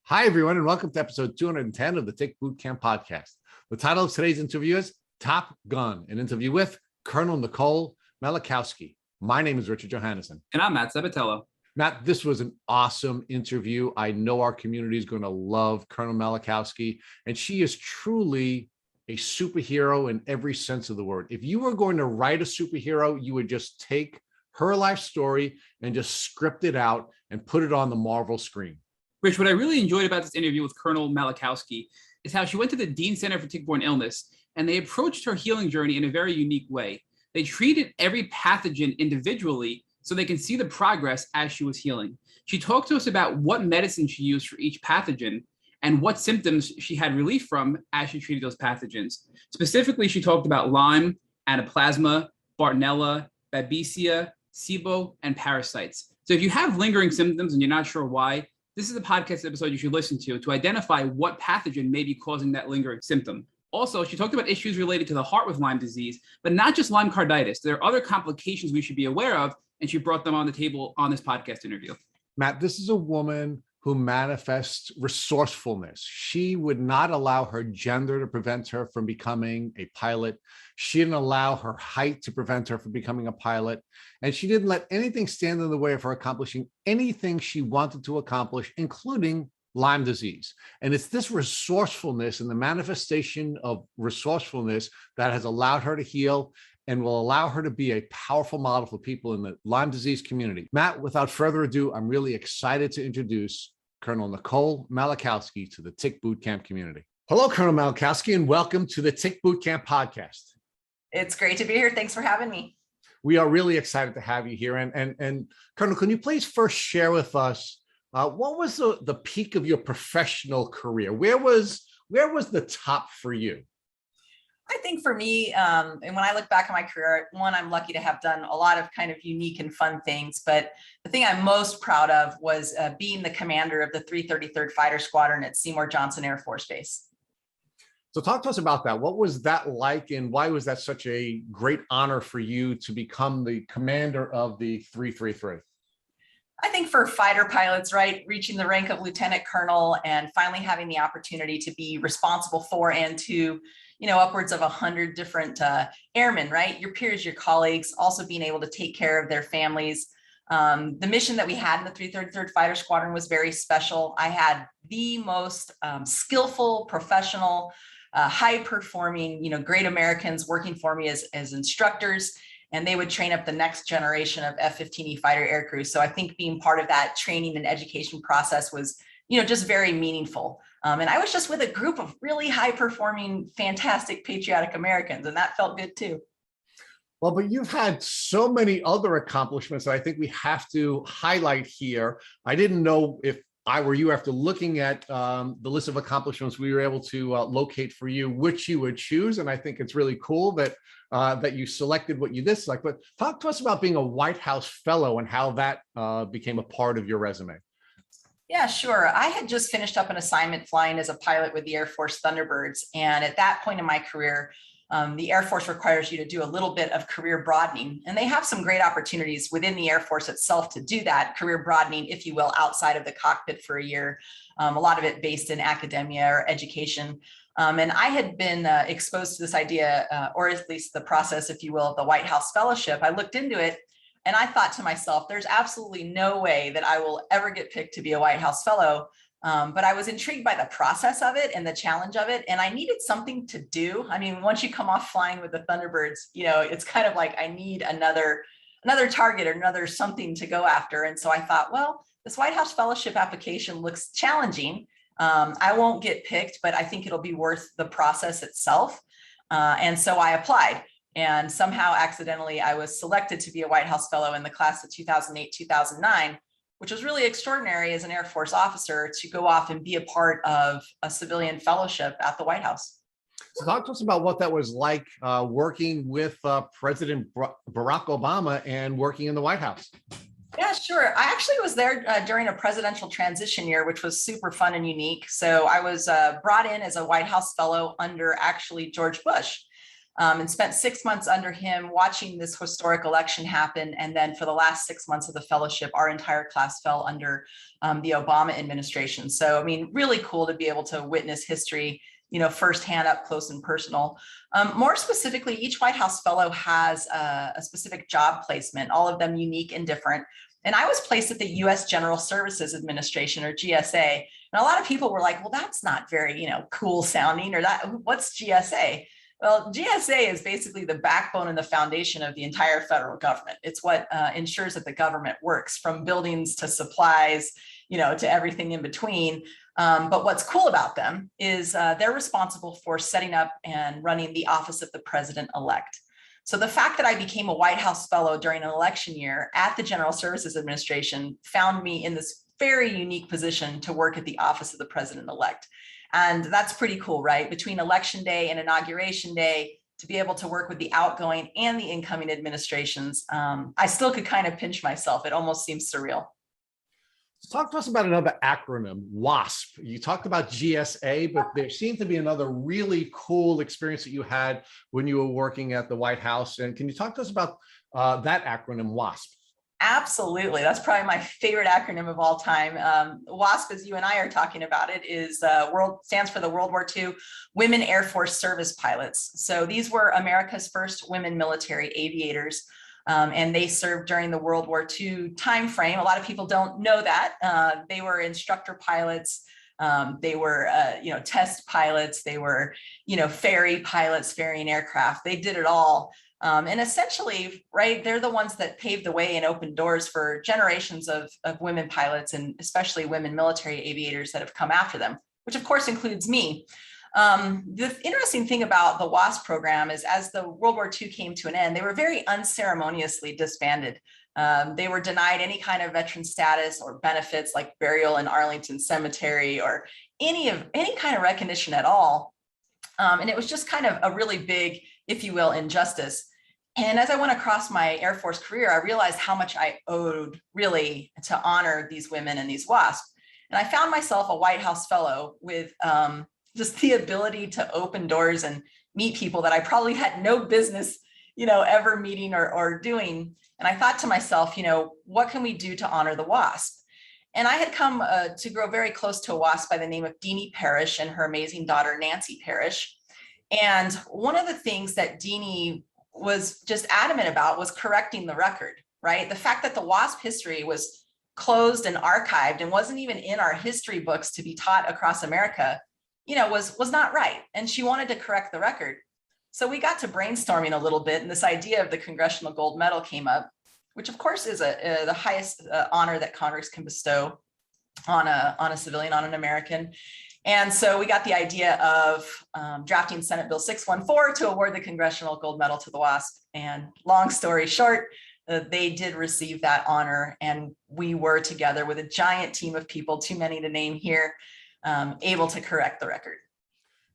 Hi, everyone, and welcome to episode 210 of the Tick Boot Camp podcast. The title of today's interview is Top Gun, an interview with Colonel Nicole Malachowski. My name is Richard Johannesson. And I'm Matt Sabatello. Matt, this was an awesome interview. I know our community is going to love Colonel Malachowski, and she is truly a superhero in every sense of the word. If you were going to write a superhero, you would just take her life story and just script it out and put it on the Marvel screen. Rich, what I really enjoyed about this interview with Colonel Malachowski is how she went to the Dean Center for Tick-borne Illness, and they approached her healing journey in a very unique way. They treated every pathogen individually so they can see the progress as she was healing. She talked to us about what medicine she used for each pathogen and what symptoms she had relief from as she treated those pathogens. Specifically, she talked about Lyme, Anaplasma, Bartonella, Babesia, SIBO, and parasites. So if you have lingering symptoms and you're not sure why, this is a podcast episode you should listen to identify what pathogen may be causing that lingering symptom. Also, she talked about issues related to the heart with Lyme disease, but not just Lyme carditis. There are other complications we should be aware of, and she brought them on the table on this podcast interview. Matt, this is a woman who manifests resourcefulness. She would not allow her gender to prevent her from becoming a pilot. She didn't allow her height to prevent her from becoming a pilot. And she didn't let anything stand in the way of her accomplishing anything she wanted to accomplish, including Lyme disease. And it's this resourcefulness and the manifestation of resourcefulness that has allowed her to heal and will allow her to be a powerful model for people in the Lyme disease community. Matt, without further ado, I'm really excited to introduce Colonel Nicole Malachowski to the Tick Boot Camp community. Hello, Colonel Malachowski, and welcome to the Tick Boot Camp podcast. It's great to be here. Thanks for having me. We are really excited to have you here. And Colonel, can you please first share with us what was the peak of your professional career? Where was the top for you? I think for me, and when I look back on my career, one, I'm lucky to have done a lot of kind of unique and fun things. But the thing I'm most proud of was being the commander of the 333rd Fighter Squadron at Seymour Johnson Air Force Base. So talk to us about that. What was that like, and why was that such a great honor for you to become the commander of the 333? I think for fighter pilots, right, reaching the rank of lieutenant colonel and finally having the opportunity to be responsible for and to, upwards of 100 different airmen, right, your peers, your colleagues, also being able to take care of their families. The mission that we had in the 333rd Fighter Squadron was very special. I had the most skillful, professional, high-performing, great Americans working for me as instructors. And they would train up the next generation of F-15E fighter aircrew. So I think being part of that training and education process was, just very meaningful. And I was just with a group of really high-performing, fantastic, patriotic Americans, and that felt good too. Well, but you've had so many other accomplishments that I think we have to highlight here. I didn't know if I were you, after looking at the list of accomplishments we were able to locate for you, which you would choose. And I think it's really cool that that you selected what you dislike. But talk to us about being a White House fellow and how that became a part of your resume. Yeah, sure. I had just finished up an assignment flying as a pilot with the Air Force Thunderbirds. And at that point in my career, the Air Force requires you to do a little bit of career broadening. And they have some great opportunities within the Air Force itself to do that career broadening, if you will, outside of the cockpit for a year. A lot of it based in academia or education. And I had been exposed to this idea, or at least the process, if you will, of the White House Fellowship. I looked into it and I thought to myself, there's absolutely no way that I will ever get picked to be a White House Fellow. But I was intrigued by the process of it and the challenge of it. And I needed something to do. I mean, once you come off flying with the Thunderbirds, it's kind of like I need another target or another something to go after. And so I thought, well, this White House Fellowship application looks challenging. I won't get picked, but I think it'll be worth the process itself. And so I applied. And somehow accidentally, I was selected to be a White House Fellow in the class of 2008-2009, which was really extraordinary as an Air Force officer to go off and be a part of a civilian fellowship at the White House. So talk to us about what that was like working with President Barack Obama and working in the White House. Yeah, sure. I actually was there during a presidential transition year, which was super fun and unique. So I was brought in as a White House Fellow under actually George Bush. and spent 6 months under him watching this historic election happen. And then for the last 6 months of the fellowship, our entire class fell under the Obama administration. So, I mean, really cool to be able to witness history, firsthand, up close and personal. More specifically, each White House fellow has a specific job placement, all of them unique and different. And I was placed at the U.S. General Services Administration, or GSA. And a lot of people were like, well, that's not very, cool sounding, or what's GSA? Well, GSA is basically the backbone and the foundation of the entire federal government. It's what ensures that the government works, from buildings to supplies, to everything in between. But what's cool about them is they're responsible for setting up and running the office of the president-elect. So the fact that I became a White House fellow during an election year at the General Services Administration found me in this very unique position to work at the office of the president-elect. And that's pretty cool, right? Between election day and inauguration day, to be able to work with the outgoing and the incoming administrations, I still could kind of pinch myself. It almost seems surreal. Talk to us about another acronym, WASP. You talked about GSA, but there seemed to be another really cool experience that you had when you were working at the White House. And can you talk to us about that acronym, WASP? Absolutely. That's probably my favorite acronym of all time. WASP, as you and I are talking about it, stands for the World War II Women Air Force Service Pilots. So these were America's first women military aviators. And they served during the World War II timeframe. A lot of people don't know that. They were instructor pilots. They were, test pilots. They were, ferry pilots, ferrying aircraft. They did it all. And essentially, right, they're the ones that paved the way and opened doors for generations of women pilots, and especially women military aviators that have come after them, which of course includes me. The interesting thing about the WASP program is, as the World War II came to an end, they were very unceremoniously disbanded. They were denied any kind of veteran status or benefits like burial in Arlington Cemetery or any kind of recognition at all. And it was just kind of a really big, if you will, injustice. And as I went across my Air Force career, I realized how much I owed really to honor these women and these WASP. And I found myself a White House fellow with just the ability to open doors and meet people that I probably had no business, ever meeting or doing. And I thought to myself, what can we do to honor the WASP? And I had come to grow very close to a WASP by the name of Deanie Parrish and her amazing daughter, Nancy Parrish. And one of the things that Deanie was just adamant about was correcting the record, right? The fact that the WASP history was closed and archived and wasn't even in our history books to be taught across America, was not right. And she wanted to correct the record. So we got to brainstorming a little bit, and this idea of the Congressional Gold Medal came up, which of course is the highest honor that Congress can bestow on a civilian, on an American. And so we got the idea of drafting Senate Bill 614 to award the Congressional Gold Medal to the WASP. And long story short, they did receive that honor, and we were together with a giant team of people, too many to name here, able to correct the record.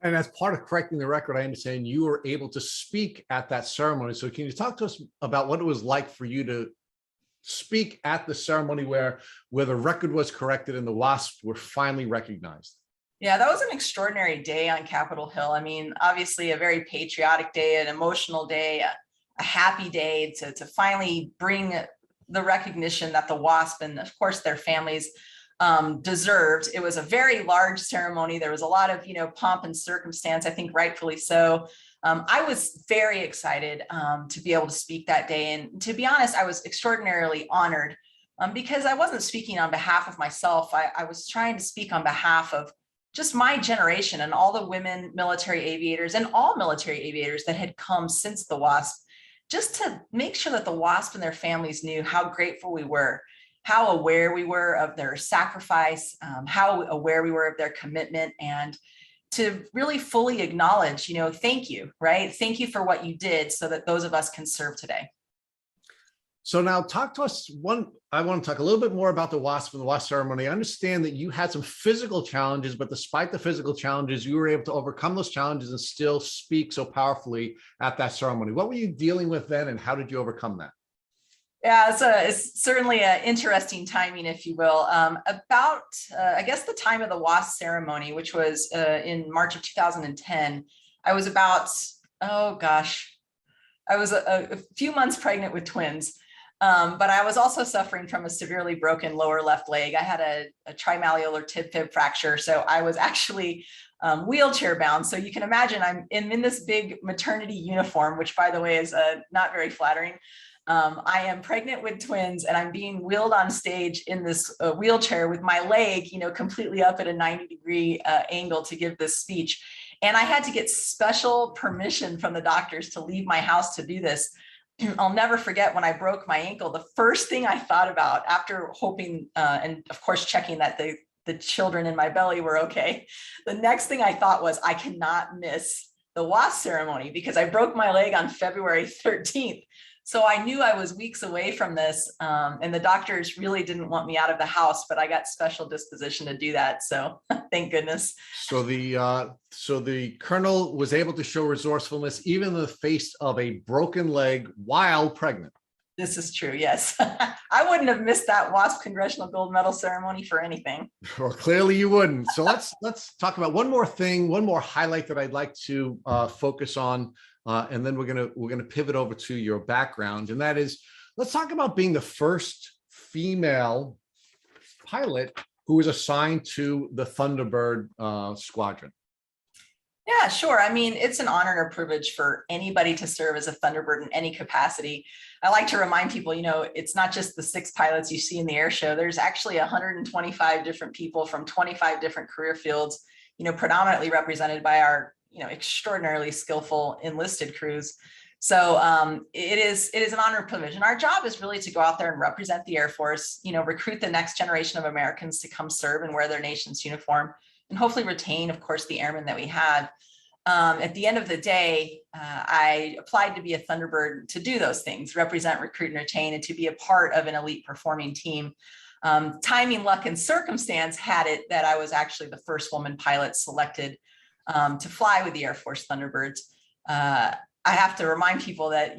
And as part of correcting the record, I understand you were able to speak at that ceremony. So can you talk to us about what it was like for you to speak at the ceremony where the record was corrected and the WASP were finally recognized? Yeah, that was an extraordinary day on Capitol Hill. I mean, obviously a very patriotic day, an emotional day, a happy day to finally bring the recognition that the WASP and of course their families deserved. It was a very large ceremony. There was a lot of, pomp and circumstance, I think rightfully so. I was very excited to be able to speak that day. And to be honest, I was extraordinarily honored because I wasn't speaking on behalf of myself. I was trying to speak on behalf of just my generation and all the women military aviators and all military aviators that had come since the WASP, just to make sure that the WASP and their families knew how grateful we were, how aware we were of their sacrifice, how aware we were of their commitment, and to really fully acknowledge, thank you, right? Thank you for what you did so that those of us can serve today. So now talk to us. I want to talk a little bit more about the WASP and the WASP ceremony. I understand that you had some physical challenges, but despite the physical challenges, you were able to overcome those challenges and still speak so powerfully at that ceremony. What were you dealing with then, and how did you overcome that? Yeah, it's certainly an interesting timing, if you will. I guess the time of the WASP ceremony, which was in March of 2010, I was about Oh gosh, I was a few months pregnant with twins, but I was also suffering from a severely broken lower left leg. I had a trimalleolar tib fib fracture, so I was actually wheelchair bound. So you can imagine I'm in this big maternity uniform, which by the way is not very flattering. I am pregnant with twins and I'm being wheeled on stage in this wheelchair with my leg, completely up at a 90-degree angle to give this speech. And I had to get special permission from the doctors to leave my house to do this. I'll never forget when I broke my ankle, the first thing I thought about after hoping and of course checking that the children in my belly were okay. The next thing I thought was I cannot miss the WASP ceremony because I broke my leg on February 13th. So I knew I was weeks away from this, and the doctors really didn't want me out of the house, but I got special disposition to do that. So thank goodness. So the colonel was able to show resourcefulness even in the face of a broken leg while pregnant. This is true. Yes, I wouldn't have missed that WASP Congressional Gold Medal ceremony for anything. Well, clearly you wouldn't. So let's talk about one more thing, one more highlight that I'd like to focus on. And then we're gonna pivot over to your background, and that is, let's talk about being the first female pilot who was assigned to the Thunderbird squadron. Yeah, sure. I mean, it's an honor and a privilege for anybody to serve as a Thunderbird in any capacity. I like to remind people, it's not just the 6 pilots you see in the air show. There's actually 125 different people from 25 different career fields, predominantly represented by our extraordinarily skillful enlisted crews. So it is an honor and privilege. And our job is really to go out there and represent the Air Force, recruit the next generation of Americans to come serve and wear their nation's uniform, and hopefully retain, of course, the airmen that we have. At the end of the day, I applied to be a Thunderbird to do those things, represent, recruit, and retain, and to be a part of an elite performing team. Timing, luck, and circumstance had it that I was actually the first woman pilot selected to fly with the Air Force Thunderbirds. I have to remind people that,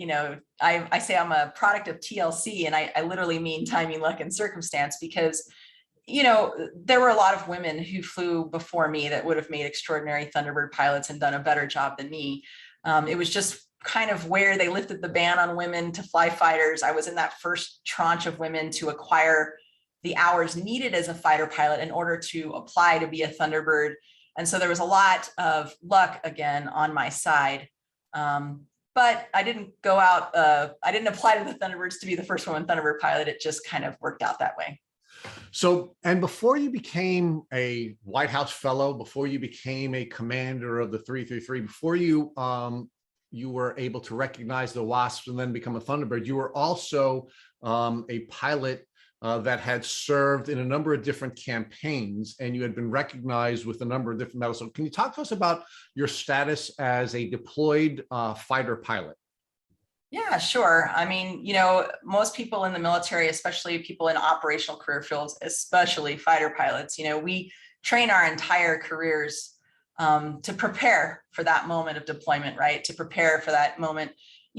I say I'm a product of TLC, and I literally mean timing, luck, and circumstance, because, there were a lot of women who flew before me that would have made extraordinary Thunderbird pilots and done a better job than me. It was just kind of where they lifted the ban on women to fly fighters. I was in that first tranche of women to acquire the hours needed as a fighter pilot in order to apply to be a Thunderbird. And so there was a lot of luck again on my side. But I didn't go out, I didn't apply to the Thunderbirds to be the first woman Thunderbird pilot. It just kind of worked out that way. So, and before you became a White House fellow, before you became a commander of the 333, before you were able to recognize the WASPs and then become a Thunderbird, you were also a pilot that had served in a number of different campaigns, and you had been recognized with a number of different medals. So can you talk to us about your status as a deployed fighter pilot? Yeah, sure. I mean, most people in the military, especially people in operational career fields, especially fighter pilots, we train our entire careers to prepare for that moment of deployment, right? To prepare for that moment,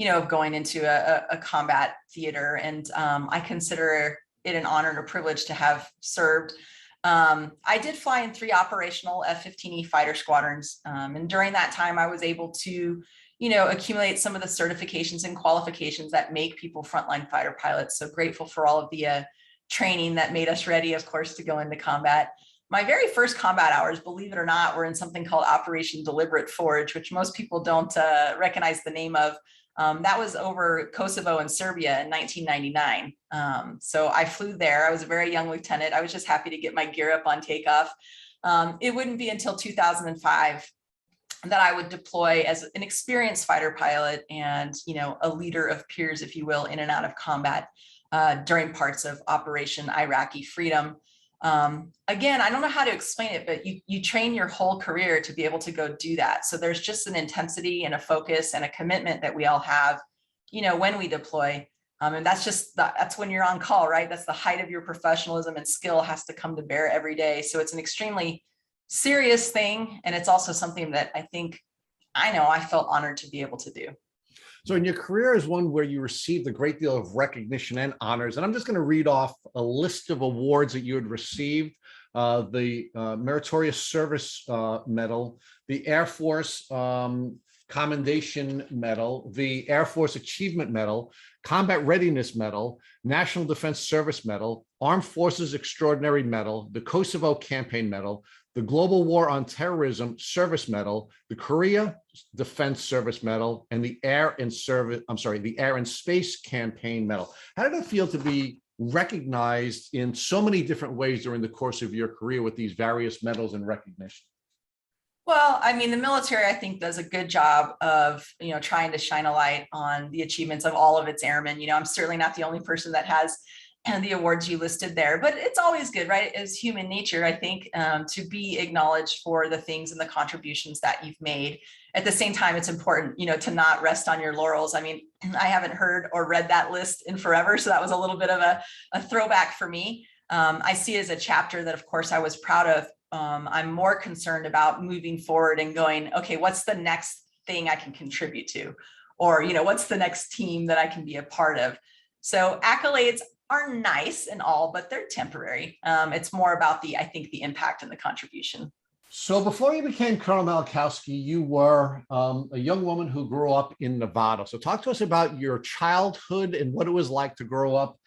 of going into a combat theater. And I consider it an honor and a privilege to have served. I did fly in 3 operational F-15E fighter squadrons. And during that time, I was able to, accumulate some of the certifications and qualifications that make people frontline fighter pilots. So grateful for all of the training that made us ready, of course, to go into combat. My very first combat hours, believe it or not, were in something called Operation Deliberate Forge, which most people don't recognize the name of. That was over Kosovo and Serbia in 1999. So I flew there. I was a very young lieutenant. I was just happy to get my gear up on takeoff. It wouldn't be until 2005 that I would deploy as an experienced fighter pilot and, a leader of peers, if you will, in and out of combat during parts of Operation Iraqi Freedom. Again, I don't know how to explain it, but you train your whole career to be able to go do that. So there's just an intensity and a focus and a commitment that we all have, when we deploy. And that's when you're on call, right? That's the height of your professionalism, and skill has to come to bear every day. So it's an extremely serious thing. And it's also something that I felt honored to be able to do. So in your career is one where you received a great deal of recognition and honors. And I'm just going to read off a list of awards that you had received. The Meritorious Service Medal, the Air Force Commendation Medal, the Air Force Achievement Medal, Combat Readiness Medal, National Defense Service Medal, Armed Forces Extraordinary Medal, the Kosovo Campaign Medal, the Global War on Terrorism Service Medal, the Korea Defense Service Medal, and the Air and Space Campaign Medal. How did it feel to be recognized in so many different ways during the course of your career with these various medals and recognition? Well, I mean, the military, I think, does a good job of, trying to shine a light on the achievements of all of its airmen. I'm certainly not the only person that has the awards you listed there, but it's always good, right? As human nature, I think, to be acknowledged for the things and the contributions that you've made. At the same time, it's important, to not rest on your laurels. I mean, I haven't heard or read that list in forever, so that was a little bit of a throwback for me. I see it as a chapter that, of course, I was proud of. I'm more concerned about moving forward and going, okay, what's the next thing I can contribute to? Or, what's the next team that I can be a part of? So accolades are nice and all, but they're temporary. It's more about the impact and the contribution. So before you became Colonel Malachowski, you were a young woman who grew up in Nevada. So talk to us about your childhood and what it was like to grow up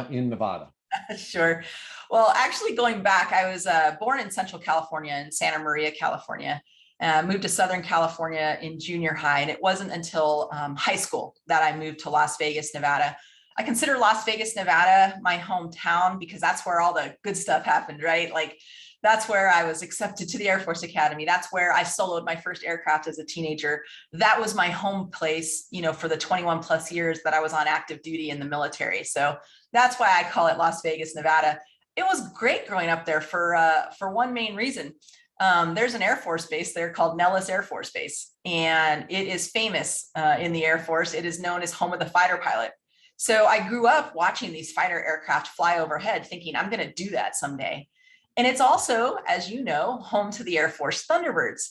in Nevada. Sure. Well, actually going back, I was born in Central California, in Santa Maria, California. Moved to Southern California in junior high, and it wasn't until high school that I moved to Las Vegas, Nevada. I consider Las Vegas, Nevada my hometown because that's where all the good stuff happened, right? Like that's where I was accepted to the Air Force Academy. That's where I soloed my first aircraft as a teenager. That was my home place, for the 21 plus years that I was on active duty in the military. So that's why I call it Las Vegas, Nevada. It was great growing up there for one main reason. There's an Air Force base there called Nellis Air Force Base, and it is famous in the Air Force. It is known as home of the fighter pilot. So I grew up watching these fighter aircraft fly overhead thinking I'm going to do that someday. And it's also, as you know, home to the Air Force Thunderbirds.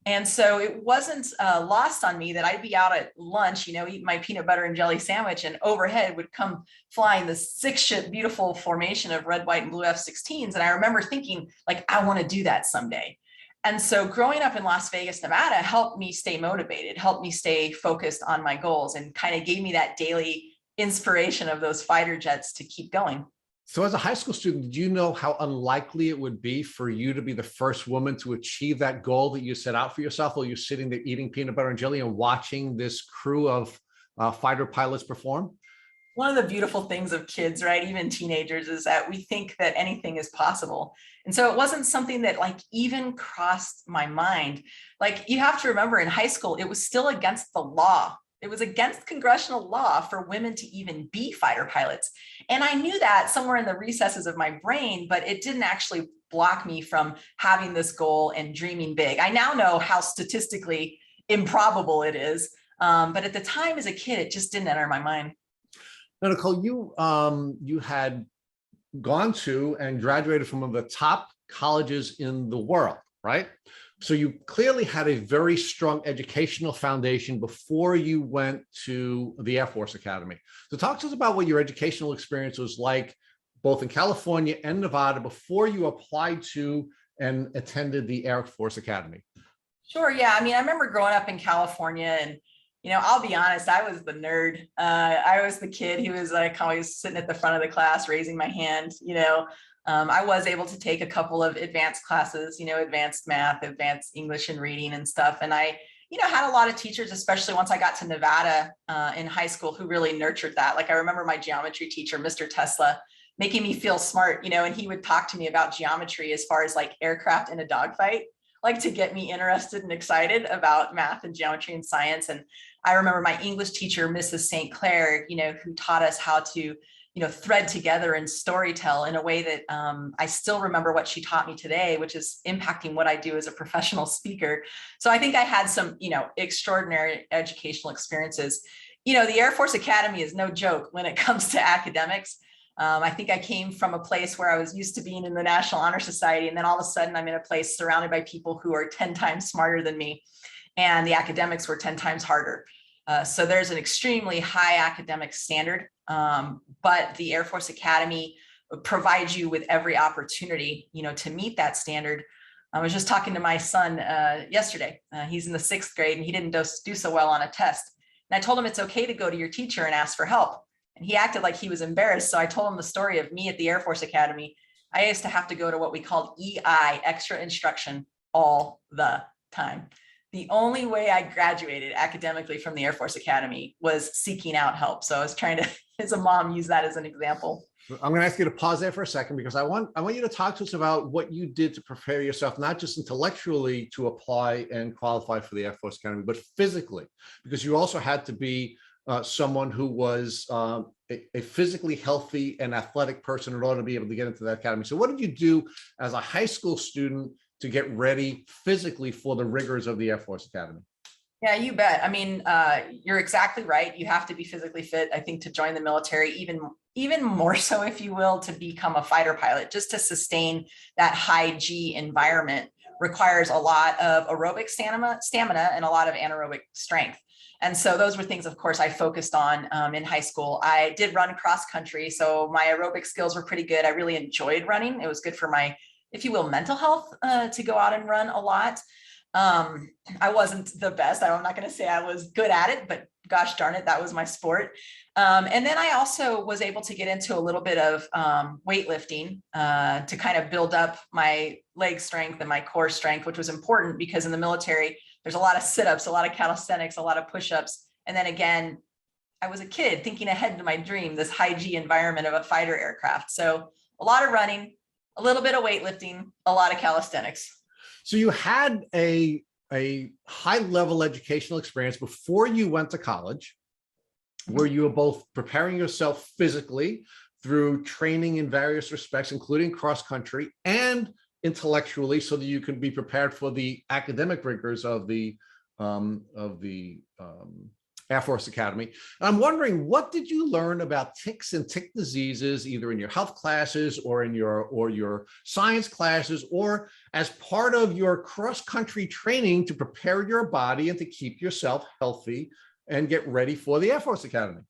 And so it wasn't lost on me that I'd be out at lunch, eating my peanut butter and jelly sandwich, and overhead would come flying the 6-ship beautiful formation of red, white, and blue F-16s. And I remember thinking, I want to do that someday. And so growing up in Las Vegas, Nevada helped me stay motivated, helped me stay focused on my goals, and kind of gave me that daily inspiration of those fighter jets to keep going. So as a high school student, did you know how unlikely it would be for you to be the first woman to achieve that goal that you set out for yourself while you're sitting there eating peanut butter and jelly and watching this crew of fighter pilots perform? One of the beautiful things of kids, right, even teenagers, is that we think that anything is possible. And so it wasn't something that even crossed my mind. You have to remember, in high school, it was still against the law. It was against congressional law for women to even be fighter pilots. And I knew that somewhere in the recesses of my brain, but it didn't actually block me from having this goal and dreaming big. I now know how statistically improbable it is. But at the time as a kid, it just didn't enter my mind. Now, Nicole, you had gone to and graduated from one of the top colleges in the world, right? So you clearly had a very strong educational foundation before you went to the Air Force Academy. So talk to us about what your educational experience was like, both in California and Nevada, before you applied to and attended the Air Force Academy. Sure. Yeah. I mean, I remember growing up in California, and I'll be honest, I was the nerd. I was the kid who was always sitting at the front of the class, raising my hand. I was able to take a couple of advanced classes, advanced math, advanced English and reading and stuff. And I, had a lot of teachers, especially once I got to Nevada in high school, who really nurtured that. I remember my geometry teacher, Mr. Tesla, making me feel smart, and he would talk to me about geometry as far as aircraft in a dogfight, to get me interested and excited about math and geometry and science. And I remember my English teacher, Mrs. St. Clair, who taught us how to thread together and storytell in a way that I still remember what she taught me today, which is impacting what I do as a professional speaker. So I think I had some, extraordinary educational experiences. The Air Force Academy is no joke when it comes to academics. I think I came from a place where I was used to being in the National Honor Society, and then all of a sudden I'm in a place surrounded by people who are 10 times smarter than me, and the academics were 10 times harder. So there's an extremely high academic standard, but the Air Force Academy provides you with every opportunity, to meet that standard. I was just talking to my son yesterday. He's in the 6th grade and he didn't do so well on a test. And I told him it's okay to go to your teacher and ask for help. And he acted like he was embarrassed. So I told him the story of me at the Air Force Academy. I used to have to go to what we called EI, extra instruction, all the time. The only way I graduated academically from the Air Force Academy was seeking out help. So I was trying to, as a mom, use that as an example. I'm going to ask you to pause there for a second, because I want you to talk to us about what you did to prepare yourself, not just intellectually to apply and qualify for the Air Force Academy, but physically, because you also had to be someone who was a physically healthy and athletic person in order to be able to get into that academy. So what did you do as a high school student to get ready physically for the rigors of the Air Force Academy? Yeah, you bet. I mean, you're exactly right. You have to be physically fit, I think, to join the military, even more so, if you will, to become a fighter pilot. Just to sustain that high G environment requires a lot of aerobic stamina and a lot of anaerobic strength. And so those were things, of course, I focused on in high school. I did run cross country, so my aerobic skills were pretty good. I really enjoyed running. It was good for my, if you will, mental health to go out and run a lot. I wasn't the best. I'm not going to say I was good at it, but gosh darn it, that was my sport. And then I also was able to get into a little bit of weightlifting to kind of build up my leg strength and my core strength, which was important because in the military, there's a lot of sit-ups, a lot of calisthenics, a lot of push-ups. And then again, I was a kid thinking ahead to my dream, this high G environment of a fighter aircraft. So a lot of running, a little bit of weightlifting, a lot of calisthenics. So you had a high level educational experience before you went to college, where you were both preparing yourself physically through training in various respects, including cross country, and intellectually, so that you can be prepared for the academic rigors of the Air Force Academy. And I'm wondering, what did you learn about ticks and tick diseases, either in your health classes or in your science classes, or as part of your cross-country training to prepare your body and to keep yourself healthy and get ready for the Air Force Academy?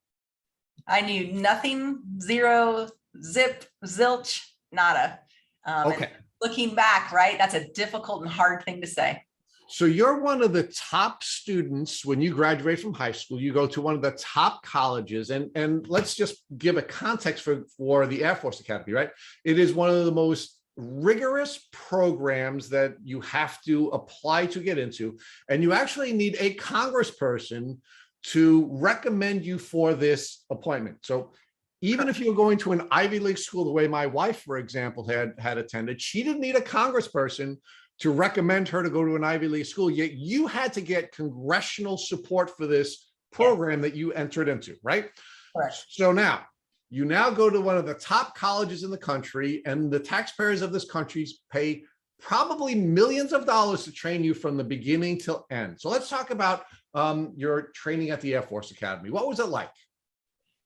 I knew nothing, zero, zip, zilch, nada. Okay. Looking back, right, that's a difficult and hard thing to say. So you're one of the top students when you graduate from high school. You go to one of the top colleges, and let's just give a context for the Air Force Academy, right? It is one of the most rigorous programs that you have to apply to get into, and you actually need a congressperson to recommend you for this appointment. So even if you're going to an Ivy League school, the way my wife, for example, had attended, she didn't need a congressperson to recommend her to go to an Ivy League school, yet you had to get congressional support for this program that you entered into, right? Correct. So now, you now go to one of the top colleges in the country, and the taxpayers of this country pay probably millions of dollars to train you from the beginning till end. So let's talk about your training at the Air Force Academy. What was it like?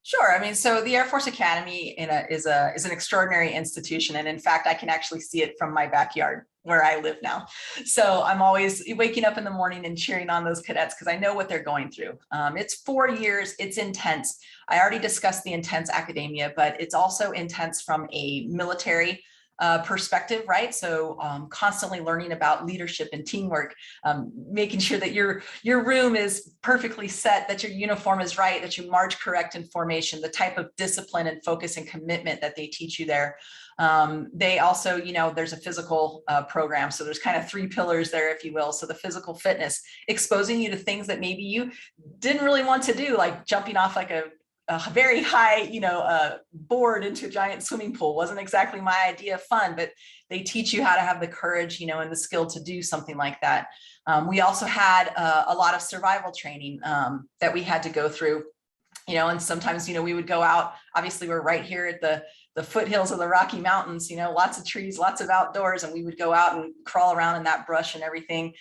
Sure. I mean, so the Air Force Academy is an extraordinary institution. And in fact, I can actually see it from my backyard where I live now. So I'm always waking up in the morning and cheering on those cadets because I know what they're going through. It's 4 years. It's intense. I already discussed the intense academia, but it's also intense from a military perspective, right? So constantly learning about leadership and teamwork, making sure that your room is perfectly set, that your uniform is right, that you march correct in formation, the type of discipline and focus and commitment that they teach you there. They also, there's a physical program. So there's kind of 3 pillars there, if you will. So the physical fitness, exposing you to things that maybe you didn't really want to do, like jumping off like a very high, board into a giant swimming pool. Wasn't exactly my idea of fun, but they teach you how to have the courage, and the skill to do something like that. We also had a lot of survival training that we had to go through, and sometimes, we would go out. Obviously, we're right here at the foothills of the Rocky Mountains, lots of trees, lots of outdoors, and we would go out and crawl around in that brush and everything,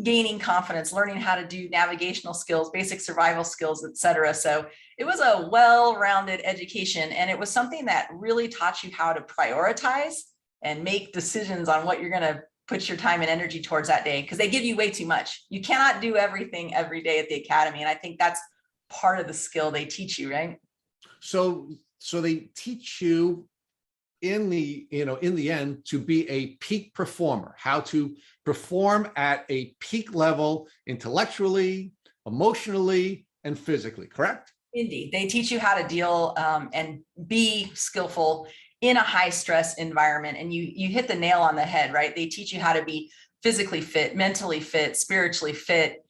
gaining confidence, learning how to do navigational skills, basic survival skills, etc. So it was a well-rounded education, and it was something that really taught you how to prioritize and make decisions on what you're going to put your time and energy towards that day, because they give you way too much. You cannot do everything every day at the academy, and I think that's part of the skill they teach you, right? So they teach you in the end to be a peak performer, how to perform at a peak level intellectually, emotionally, and physically, correct? Indeed. They teach you how to deal and be skillful in a high stress environment. And you hit the nail on the head, right? They teach you how to be physically fit, mentally fit, spiritually fit,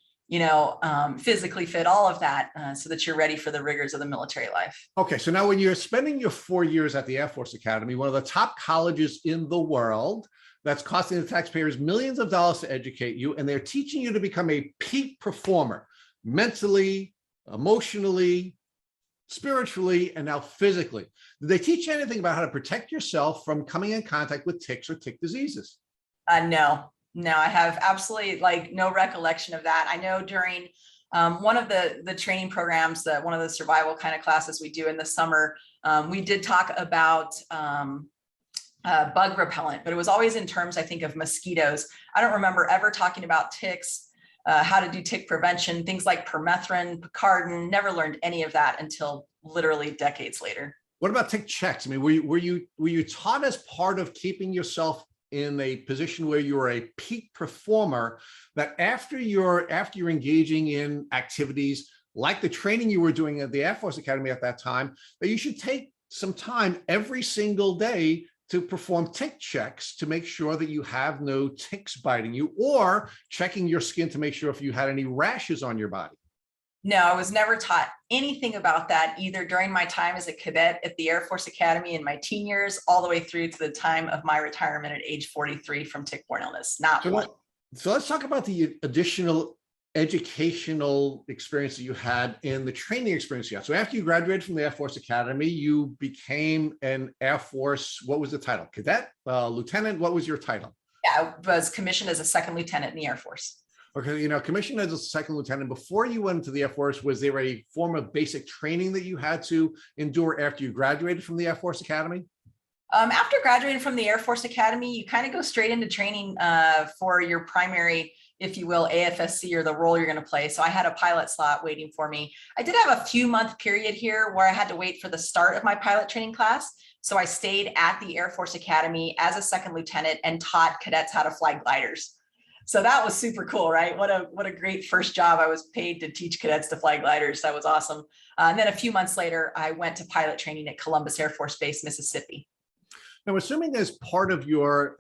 physically fit, all of that, so that you're ready for the rigors of the military life. Okay, so now when you're spending your 4 years at the Air Force Academy, one of the top colleges in the world, that's costing the taxpayers millions of dollars to educate you, and they're teaching you to become a peak performer, mentally, emotionally, spiritually, and now physically. Did they teach you anything about how to protect yourself from coming in contact with ticks or tick diseases? No, I have absolutely no recollection of that. I know during one of the training programs, one of the survival kind of classes we do in the summer, we did talk about bug repellent, but it was always in terms, I think, of mosquitoes. I don't remember ever talking about ticks, how to do tick prevention, things like permethrin, picardin. Never learned any of that until literally decades later. What about tick checks? I mean, were you taught as part of keeping yourself in a position where you are a peak performer, that after you're engaging in activities like the training you were doing at the Air Force Academy at that time, that you should take some time every single day to perform tick checks to make sure that you have no ticks biting you, or checking your skin to make sure if you had any rashes on your body? No, I was never taught anything about that, either during my time as a cadet at the Air Force Academy in my teen years, all the way through to the time of my retirement at age 43 from tick-borne illness. Not one. So let's talk about the additional educational experience that you had in the training experience you had. So after you graduated from the Air Force Academy, you became an Air Force, what was the title? Cadet, lieutenant, what was your title? Yeah, I was commissioned as a second lieutenant in the Air Force. Okay, commissioned as a second lieutenant. Before you went into the Air Force, was there a form of basic training that you had to endure after you graduated from the Air Force Academy? After graduating from the Air Force Academy, you kind of go straight into training for your primary, if you will, AFSC, or the role you're going to play. So I had a pilot slot waiting for me. I did have a few month period here where I had to wait for the start of my pilot training class. So I stayed at the Air Force Academy as a second lieutenant and taught cadets how to fly gliders. So that was super cool, right? What a great first job. I was paid to teach cadets to fly gliders. That was awesome. And then a few months later, I went to pilot training at Columbus Air Force Base, Mississippi. Now, assuming as part of your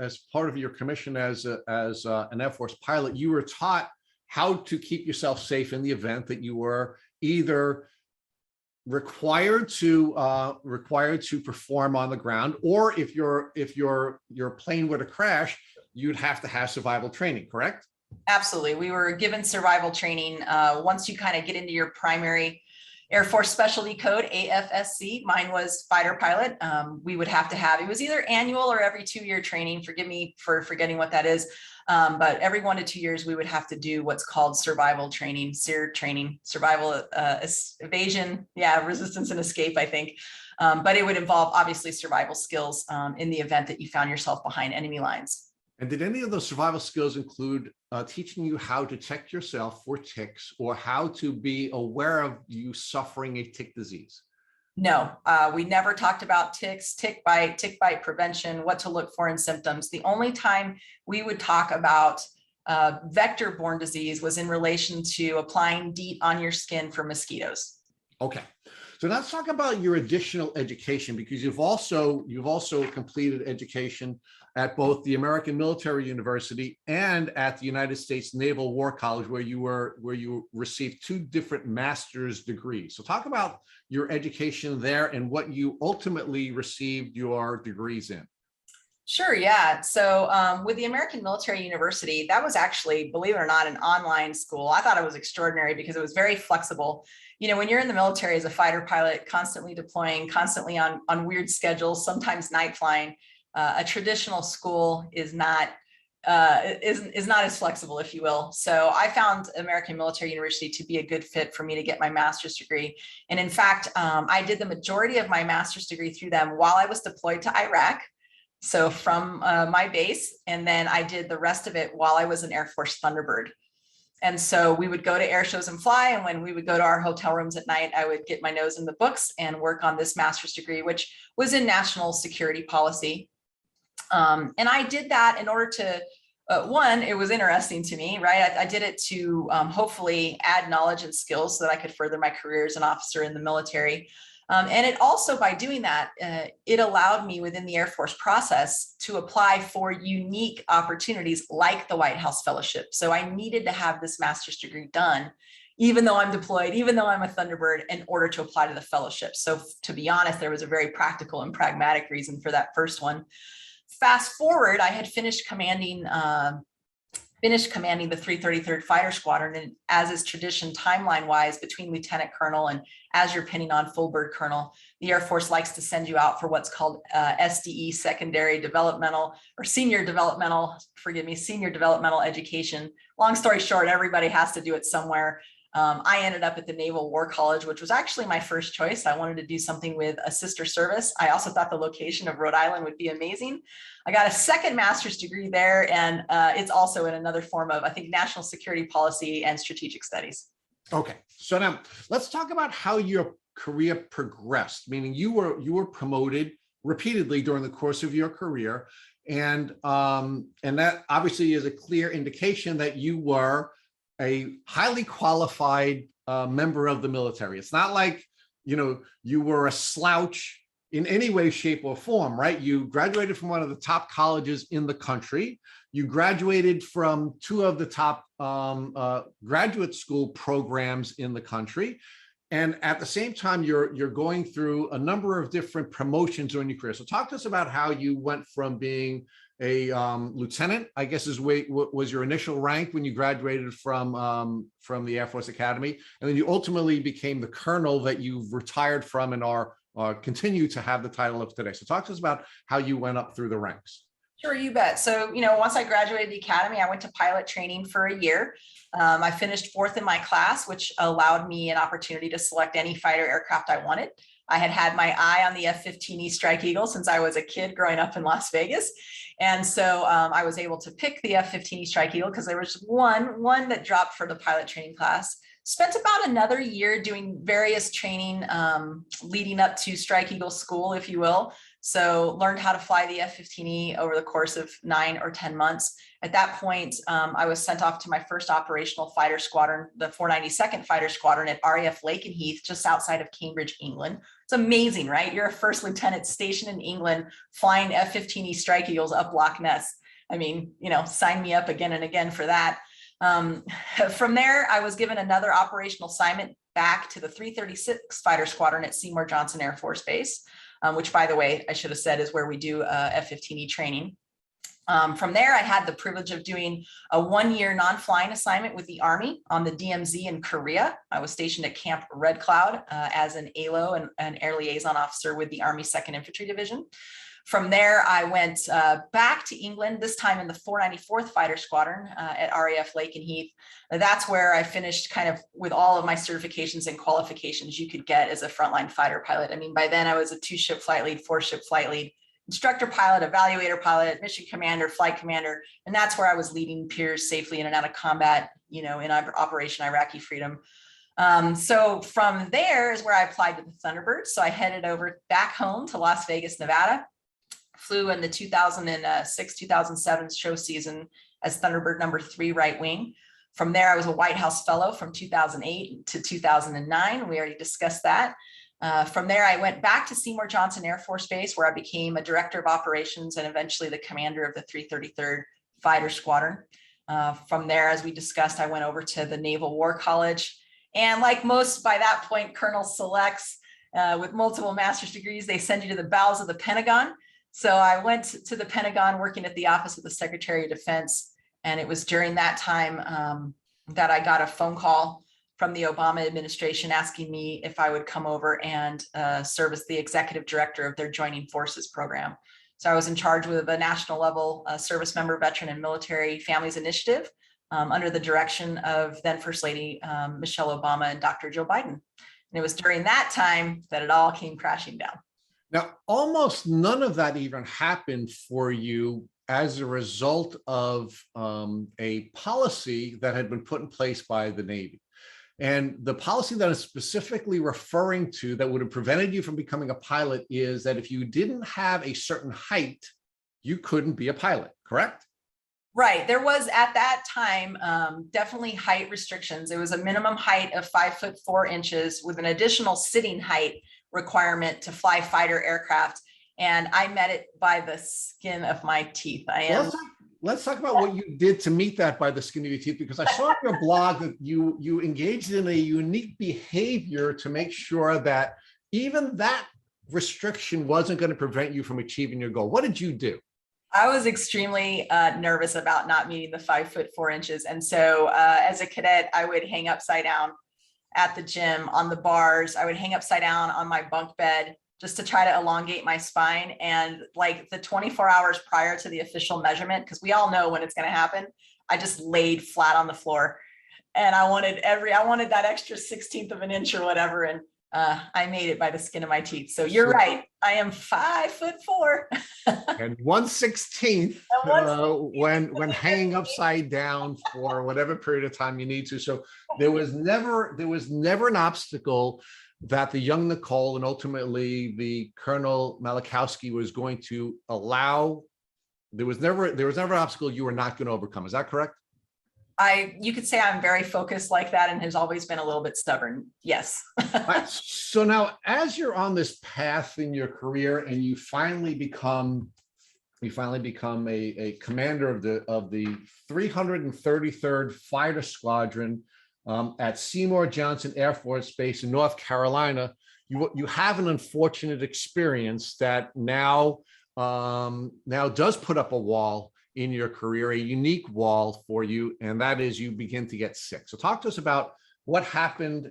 commission as an Air Force pilot, you were taught how to keep yourself safe in the event that you were either required to perform on the ground, or if your plane were to crash, you'd have to have survival training, correct? Absolutely. We were given survival training. Once you kind of get into your primary Air Force specialty code, AFSC, mine was fighter pilot. We would have to have, it was either annual or every 2-year training. Forgive me for forgetting what that is. But every 1 to 2 years, we would have to do what's called survival training, SEER training, survival evasion, resistance and escape, I think. But it would involve obviously survival skills in the event that you found yourself behind enemy lines. And did any of those survival skills include teaching you how to check yourself for ticks, or how to be aware of you suffering a tick disease? No, we never talked about ticks, tick bite prevention, what to look for in symptoms. The only time we would talk about vector-borne disease was in relation to applying DEET on your skin for mosquitoes. Okay. So let's talk about your additional education, because you've also completed education at both the American Military University and at the United States Naval War College, where you received 2 different master's degrees. So talk about your education there and what you ultimately received your degrees in. Sure, yeah. So with the American Military University, that was actually, believe it or not, an online school. I thought it was extraordinary because it was very flexible. When you're in the military as a fighter pilot, constantly deploying, constantly on weird schedules, sometimes night flying, a traditional school is not as flexible, if you will. So I found American Military University to be a good fit for me to get my master's degree. And in fact, I did the majority of my master's degree through them while I was deployed to Iraq. So from my base, and then I did the rest of it while I was an Air Force Thunderbird. And so we would go to air shows and fly. And when we would go to our hotel rooms at night, I would get my nose in the books and work on this master's degree, which was in national security policy. And I did that in order to, one, it was interesting to me, right? I did it to hopefully add knowledge and skills so that I could further my career as an officer in the military. And it also, by doing that, it allowed me within the Air Force process to apply for unique opportunities like the White House Fellowship. So I needed to have this master's degree done, even though I'm deployed, even though I'm a Thunderbird, in order to apply to the fellowship. So to be honest, there was a very practical and pragmatic reason for that first one. Fast forward, I had finished commanding the 333rd Fighter Squadron, and as is tradition timeline-wise between Lieutenant Colonel and as you're pinning on full bird colonel, the Air Force likes to send you out for what's called SDE, secondary developmental, or senior developmental education. Long story short, everybody has to do it somewhere. I ended up at the Naval War College, which was actually my first choice. I wanted to do something with a sister service. I also thought the location of Rhode Island would be amazing. I got a second master's degree there, and it's also in another form of, I think, national security policy and strategic studies. Okay, so now let's talk about how your career progressed, meaning you were promoted repeatedly during the course of your career, and that obviously is a clear indication that you were a highly qualified member of the military. It's not like, you were a slouch in any way, shape, or form, right? You graduated from one of the top colleges in the country. You graduated from two of the top graduate school programs in the country. And at the same time, you're going through a number of different promotions during your career. So talk to us about how you went from being a lieutenant, I guess was your initial rank when you graduated from the Air Force Academy. And then you ultimately became the colonel that you've retired from and are continue to have the title of today. So talk to us about how you went up through the ranks. Sure, you bet. So, once I graduated the academy, I went to pilot training for a year. I finished fourth in my class, which allowed me an opportunity to select any fighter aircraft I wanted. I had my eye on the F-15E Strike Eagle since I was a kid growing up in Las Vegas. And so I was able to pick the F-15E Strike Eagle because there was one that dropped for the pilot training class. Spent about another year doing various training leading up to Strike Eagle school, if you will. So learned how to fly the F-15E over the course of 9 or 10 months. At that point, I was sent off to my first operational fighter squadron, the 492nd Fighter Squadron at RAF Lakenheath, just outside of Cambridge, England. It's amazing, right? You're a first lieutenant stationed in England flying F-15E Strike Eagles up Loch Ness. I mean, sign me up again and again for that. From there, I was given another operational assignment back to the 336th Fighter Squadron at Seymour Johnson Air Force Base, which, by the way, I should have said is where we do F-15E training. From there, I had the privilege of doing a 1-year non-flying assignment with the Army on the DMZ in Korea. I was stationed at Camp Red Cloud as an ALO and an air liaison officer with the Army 2nd Infantry Division. From there, I went back to England, this time in the 494th Fighter Squadron at RAF Lakenheath. That's where I finished kind of with all of my certifications and qualifications you could get as a frontline fighter pilot. I mean, by then I was a 2-ship flight lead, 4-ship flight lead, instructor pilot, evaluator pilot, mission commander, flight commander. And that's where I was leading peers safely in and out of combat, in Operation Iraqi Freedom. So from there is where I applied to the Thunderbirds. So I headed over back home to Las Vegas, Nevada. Flew in the 2006-2007 show season as Thunderbird number 3 right wing. From there, I was a White House Fellow from 2008 to 2009. We already discussed that. From there, I went back to Seymour Johnson Air Force Base, where I became a director of operations and eventually the commander of the 333rd Fighter Squadron. From there, as we discussed, I went over to the Naval War College. And like most, by that point, colonel selects with multiple master's degrees, they send you to the bowels of the Pentagon. So I went to the Pentagon working at the Office of the Secretary of Defense. And it was during that time that I got a phone call from the Obama administration asking me if I would come over and serve as the executive director of their Joining Forces program. So I was in charge with a national level service member, veteran, and military families initiative under the direction of then First Lady Michelle Obama and Dr. Joe Biden. And it was during that time that it all came crashing down. Now, almost none of that even happened for you as a result of a policy that had been put in place by the Navy. And the policy that I'm specifically referring to that would have prevented you from becoming a pilot is that if you didn't have a certain height, you couldn't be a pilot, correct? Right. There was at that time definitely height restrictions. It was a minimum height of 5'4" with an additional sitting height requirement to fly fighter aircraft. And I met it by the skin of my teeth. Let's talk about what you did to meet that by the skin of your teeth, because I saw on your blog that you engaged in a unique behavior to make sure that even that restriction wasn't going to prevent you from achieving your goal. What did you do? I was extremely nervous about not meeting the 5'4". And so as a cadet, I would hang upside down at the gym on the bars. I would hang upside down on my bunk bed just to try to elongate my spine. And like the 24 hours prior to the official measurement, because we all know when it's going to happen, I just laid flat on the floor. And I wanted that extra 1/16 of an inch or whatever. And I made it by the skin of my teeth. So you're right. I am 5'4". And 1/16 when hanging upside down for whatever period of time you need to. So there was never an obstacle that the young Nicole and ultimately the Colonel Malachowski was going to allow. There was never an obstacle you were not going to overcome. Is that correct? You could say I'm very focused like that and has always been a little bit stubborn. Yes. Right. So now, as you're on this path in your career and you finally become a commander of the 333rd Fighter Squadron at Seymour Johnson Air Force Base in North Carolina, you have an unfortunate experience that now does put up a wall in your career, a unique wall for you, and that is you begin to get sick. So talk to us about what happened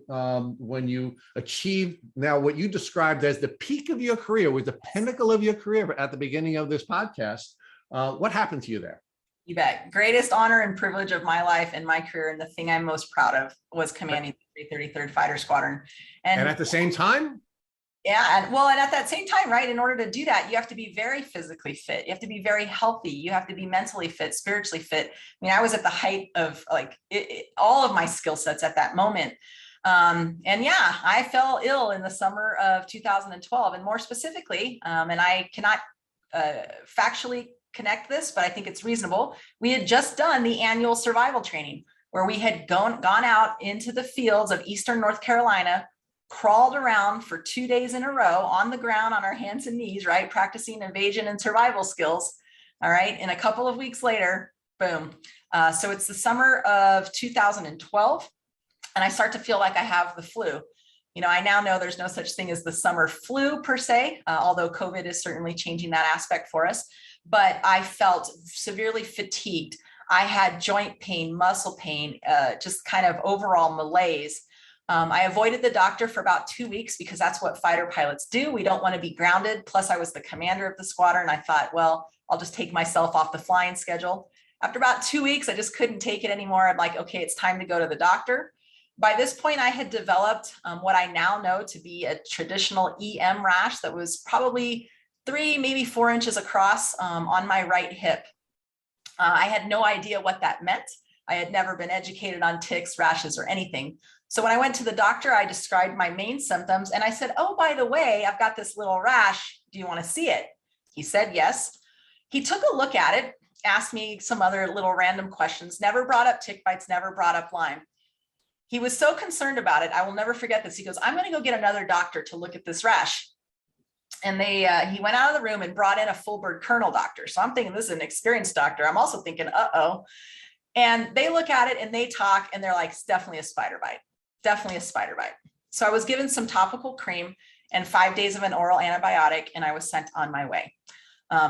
when you achieved now what you described as the peak of your career, was the pinnacle of your career at the beginning of this podcast. What happened to you there? You bet. Greatest honor and privilege of my life and my career, and the thing I'm most proud of was commanding the 333rd Fighter Squadron. And at the same time? Yeah. And at that same time, right, in order to do that, you have to be very physically fit. You have to be very healthy. You have to be mentally fit, spiritually fit. I mean, I was at the height of all of my skill sets at that moment. And yeah, I fell ill in the summer of 2012. And more specifically, and I cannot factually connect this, but I think it's reasonable. We had just done the annual survival training where we had gone out into the fields of Eastern North Carolina, crawled around for 2 days in a row on the ground on our hands and knees, right? Practicing evasion and survival skills. All right. And a couple of weeks later, boom. So it's the summer of 2012. And I start to feel like I have the flu. You know, I now know there's no such thing as the summer flu per se, although COVID is certainly changing that aspect for us. But I felt severely fatigued. I had joint pain, muscle pain, just kind of overall malaise. I avoided the doctor for about 2 weeks because that's what fighter pilots do. We don't want to be grounded. Plus, I was the commander of the squadron. I thought, well, I'll just take myself off the flying schedule. After about 2 weeks, I just couldn't take it anymore. I'm like, okay, it's time to go to the doctor. By this point, I had developed what I now know to be a traditional EM rash that was probably 3, maybe 4 inches across on my right hip. I had no idea what that meant. I had never been educated on ticks, rashes, or anything. So when I went to the doctor, I described my main symptoms and I said, oh, by the way, I've got this little rash. Do you want to see it? He said, yes. He took a look at it, asked me some other little random questions, never brought up tick bites, never brought up Lyme. He was so concerned about it. I will never forget this. He goes, I'm going to go get another doctor to look at this rash. And he went out of the room and brought in a full bird colonel doctor. So I'm thinking this is an experienced doctor. I'm also thinking, uh-oh. And they look at it and they talk and they're like, it's definitely a spider bite. Definitely a spider bite. So I was given some topical cream and 5 days of an oral antibiotic, and I was sent on my way.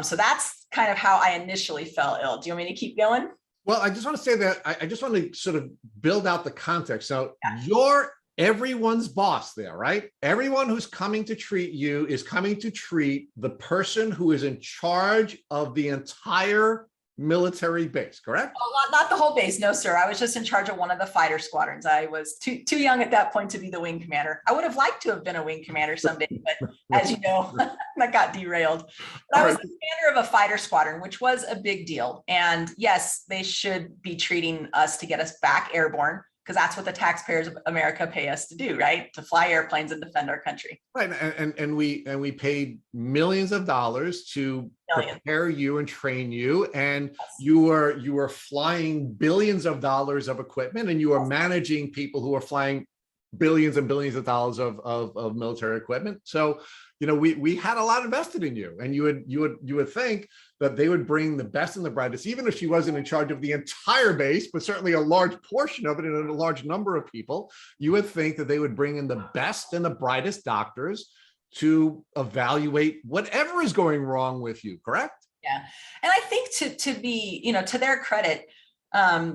So that's kind of how I initially fell ill. Do you want me to keep going? Well, I just want to say that I just want to sort of build out the context. So you're everyone's boss there, right? Everyone who's coming to treat you is coming to treat the person who is in charge of the entire military base, correct? Oh, not the whole base, no, sir. I was just in charge of one of the fighter squadrons. I was too young at that point to be the wing commander. I would have liked to have been a wing commander someday, but as you know, that got derailed. But I was the commander of a fighter squadron, which was a big deal. And yes, they should be treating us to get us back airborne, because that's what the taxpayers of America pay us to do, right? To fly airplanes and defend our country. Right, and we paid millions of dollars to prepare you and train you, and you were flying billions of dollars of equipment, and you were managing people who are flying billions and billions of dollars of military equipment. So, you know, we had a lot invested in you, and you would think that they would bring the best and the brightest, even if she wasn't in charge of the entire base, but certainly a large portion of it and a large number of people. You would think that they would bring in the best and the brightest doctors to evaluate whatever is going wrong with you, correct? Yeah, and I think to be, you know, to their credit,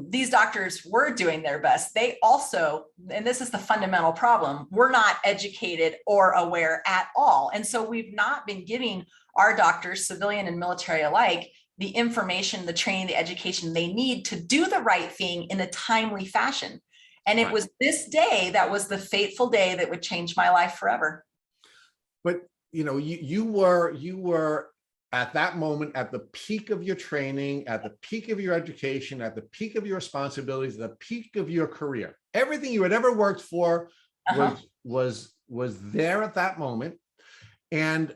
these doctors were doing their best. They also, and this is the fundamental problem, were not educated or aware at all. And so we've not been giving our doctors, civilian and military alike, the information, the training, the education they need to do the right thing in a timely fashion. And it was this day that was the fateful day that would change my life forever. But, you know, you were at that moment, at the peak of your training, at the peak of your education, at the peak of your responsibilities, at the peak of your career. Everything you had ever worked for was there at that moment. And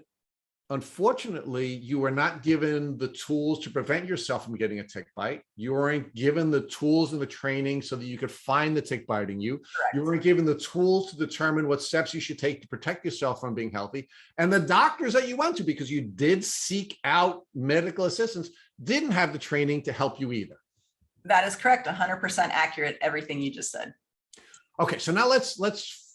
unfortunately, you were not given the tools to prevent yourself from getting a tick bite. You weren't given the tools and the training so that you could find the tick biting you. Correct. You weren't given the tools to determine what steps you should take to protect yourself from being healthy. And the doctors that you went to, because you did seek out medical assistance, didn't have the training to help you either. That is correct. 100% accurate, everything you just said. Okay, so now let's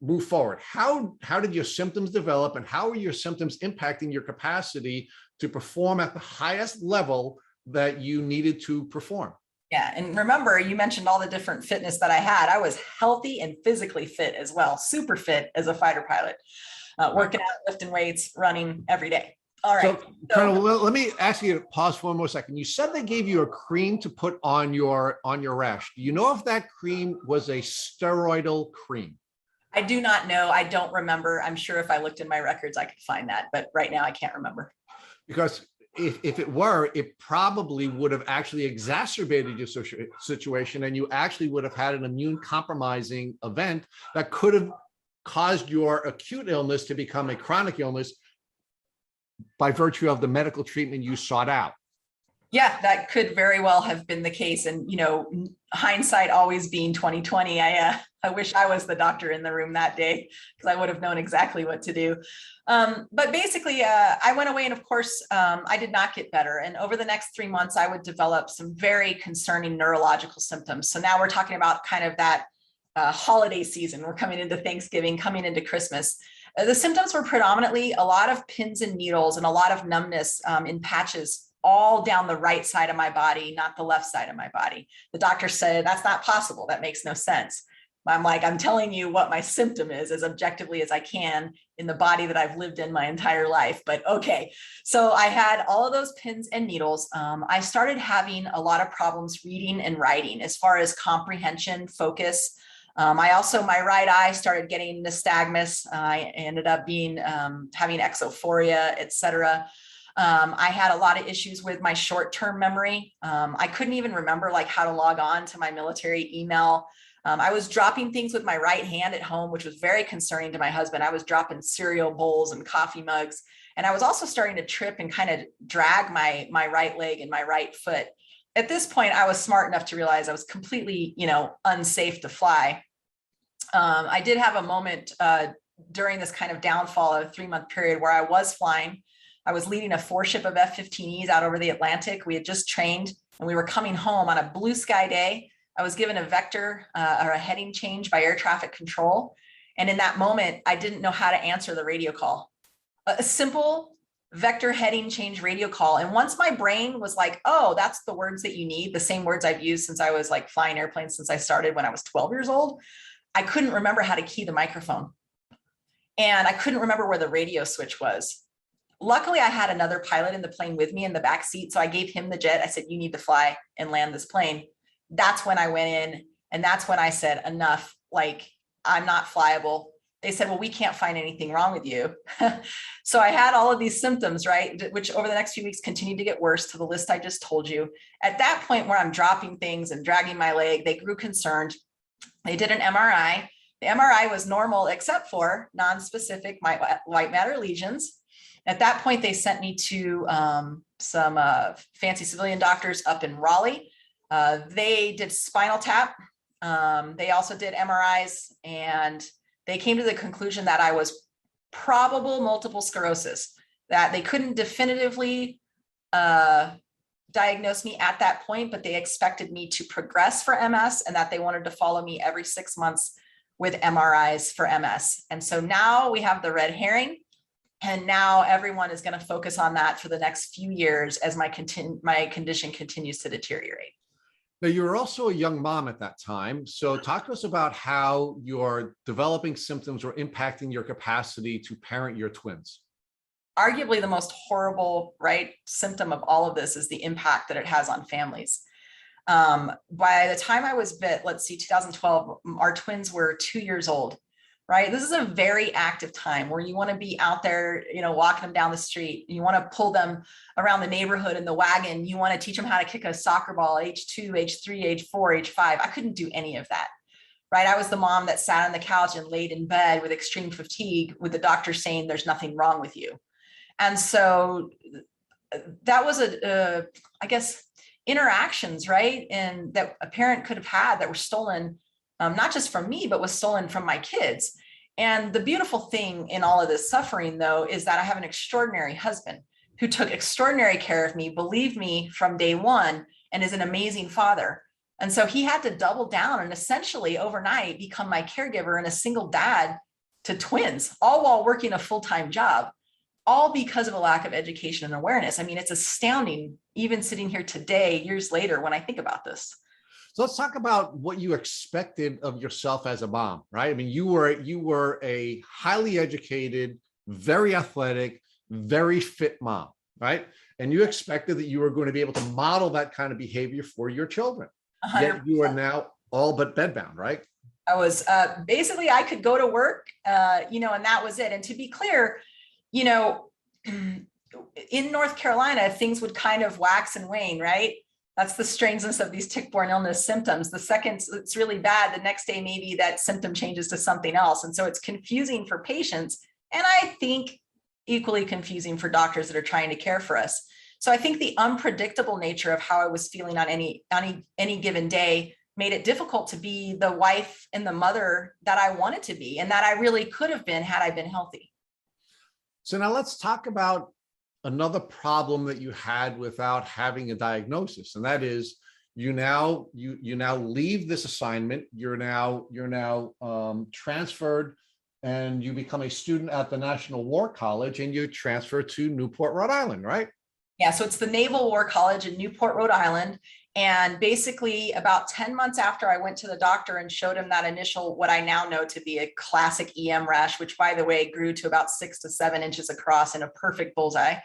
move forward. How did your symptoms develop, and how are your symptoms impacting your capacity to perform at the highest level that you needed to perform? Yeah, and remember, you mentioned all the different fitness that I had. I was healthy and physically fit as well, super fit as a fighter pilot, working out, lifting weights, running every day. All right. So, Colonel, let me ask you to pause for one more second. You said they gave you a cream to put on your rash. Do you know if that cream was a steroidal cream? I do not know. I don't remember. I'm sure if I looked in my records, I could find that. But right now I can't remember. Because if it were, it probably would have actually exacerbated your situation, and you actually would have had an immune compromising event that could have caused your acute illness to become a chronic illness by virtue of the medical treatment you sought out. Yeah, that could very well have been the case. And, you know, hindsight always being 2020, I wish I was the doctor in the room that day, because I would have known exactly what to do. But basically, I went away, and of course, I did not get better. And over the next 3 months, I would develop some very concerning neurological symptoms. So now we're talking about kind of that holiday season. We're coming into Thanksgiving, coming into Christmas. The symptoms were predominantly a lot of pins and needles and a lot of numbness in patches all down the right side of my body, not the left side of my body. The doctor said, that's not possible. That makes no sense. I'm like, I'm telling you what my symptom is as objectively as I can in the body that I've lived in my entire life. But okay, so I had all of those pins and needles. I started having a lot of problems reading and writing as far as comprehension, focus. My right eye started getting nystagmus. I ended up having exophoria, etc. I had a lot of issues with my short-term memory. I couldn't even remember like how to log on to my military email. I was dropping things with my right hand at home, which was very concerning to my husband. I was dropping cereal bowls and coffee mugs. And I was also starting to trip and kind of drag my right leg and my right foot. At this point, I was smart enough to realize I was completely, unsafe to fly. I did have a moment during this kind of downfall of a 3-month period where I was flying. I was leading a 4-ship of F-15Es out over the Atlantic. We had just trained, and we were coming home on a blue sky day. I was given a vector or a heading change by air traffic control. And in that moment, I didn't know how to answer the radio call. A simple vector heading change radio call. And once my brain was like, oh, that's the words that you need, the same words I've used since I was like flying airplanes since I started when I was 12 years old, I couldn't remember how to key the microphone. And I couldn't remember where the radio switch was. Luckily, I had another pilot in the plane with me in the back seat. So I gave him the jet. I said, you need to fly and land this plane. That's when I went in. And that's when I said, enough, like, I'm not flyable. They said, well, we can't find anything wrong with you. So I had all of these symptoms, right? Which over the next few weeks continued to get worse to the list I just told you. At that point where I'm dropping things and dragging my leg, they grew concerned. They did an MRI. The MRI was normal, except for non-specific white matter lesions. At that point, they sent me to some fancy civilian doctors up in Raleigh. They did spinal tap. They also did MRIs, and they came to the conclusion that I was probable multiple sclerosis, that they couldn't definitively diagnose me at that point, but they expected me to progress for MS and that they wanted to follow me every 6 months with MRIs for MS. And so now we have the red herring. And now everyone is going to focus on that for the next few years as my condition continues to deteriorate. Now, you were also a young mom at that time. So talk to us about how your developing symptoms were impacting your capacity to parent your twins. Arguably the most horrible, right, symptom of all of this is the impact that it has on families. By the time I was bit, let's see, 2012, our twins were 2 years old. Right. This is a very active time where you want to be out there, you know, walking them down the street. You want to pull them around the neighborhood in the wagon. You want to teach them how to kick a soccer ball, age 2, age 3, age 4, age 5. I couldn't do any of that. Right. I was the mom that sat on the couch and laid in bed with extreme fatigue with the doctor saying there's nothing wrong with you. And so that was I guess, interactions, right, and that a parent could have had that were stolen. Not just from me, but was stolen from my kids. And the beautiful thing in all of this suffering, though, is that I have an extraordinary husband who took extraordinary care of me, believed me from day one, and is an amazing father. And so he had to double down and essentially overnight become my caregiver and a single dad to twins, all while working a full-time job, all because of a lack of education and awareness. I mean, it's astounding, even sitting here today, years later, when I think about this. So let's talk about what you expected of yourself as a mom, right? I mean, you were a highly educated, very athletic, very fit mom, right? And you expected that you were going to be able to model that kind of behavior for your children. 100%. Yet you are now all but bedbound, right? I was basically, I could go to work, you know, and that was it. And to be clear, you know, in North Carolina, things would kind of wax and wane, right? That's the strangeness of these tick-borne illness symptoms. The second it's really bad, the next day, maybe that symptom changes to something else. And so it's confusing for patients. And I think equally confusing for doctors that are trying to care for us. So I think the unpredictable nature of how I was feeling on any given day made it difficult to be the wife and the mother that I wanted to be, and that I really could have been had I been healthy. So now let's talk about another problem that you had without having a diagnosis, and that is you now leave this assignment. You're now transferred, and you become a student at the National War College, and you transfer to Newport, Rhode Island, right? Yeah, so it's the Naval War College in Newport, Rhode Island. And basically about 10 months after I went to the doctor and showed him that initial, what I now know to be a classic EM rash, which by the way, grew to about 6 to 7 inches across in a perfect bullseye.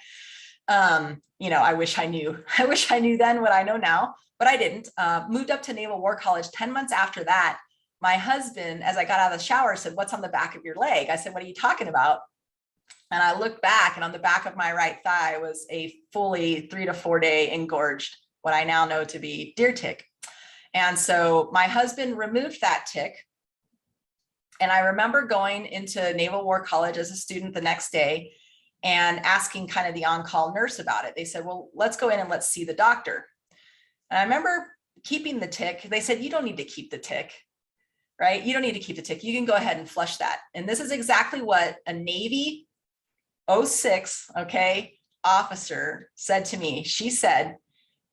You know, I wish I knew then what I know now, but I didn't. Moved up to Naval War College 10 months after that. My husband, as I got out of the shower, said, "What's on the back of your leg?" I said, "What are you talking about?" And I looked back, and on the back of my right thigh was a fully 3 to 4 day engorged, what I now know to be deer tick. And so my husband removed that tick. And I remember going into Naval War College as a student the next day and asking kind of the on-call nurse about it. They said, "Well, let's go in and let's see the doctor." And I remember keeping the tick. They said, "You don't need to keep the tick, right? You don't need to keep the tick. You can go ahead and flush that." And this is exactly what a Navy 06, okay, officer said to me. She said,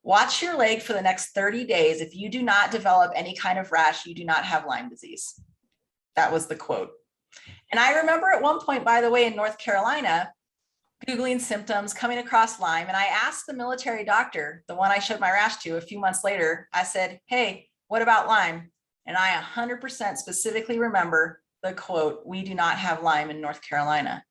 "Watch your leg for the next 30 days. If you do not develop any kind of rash, you do not have Lyme disease." That was the quote. And I remember at one point, by the way, in North Carolina, Googling symptoms, coming across Lyme. And I asked the military doctor, the one I showed my rash to a few months later, I said, "Hey, what about Lyme?" And I 100% specifically remember the quote, "We do not have Lyme in North Carolina."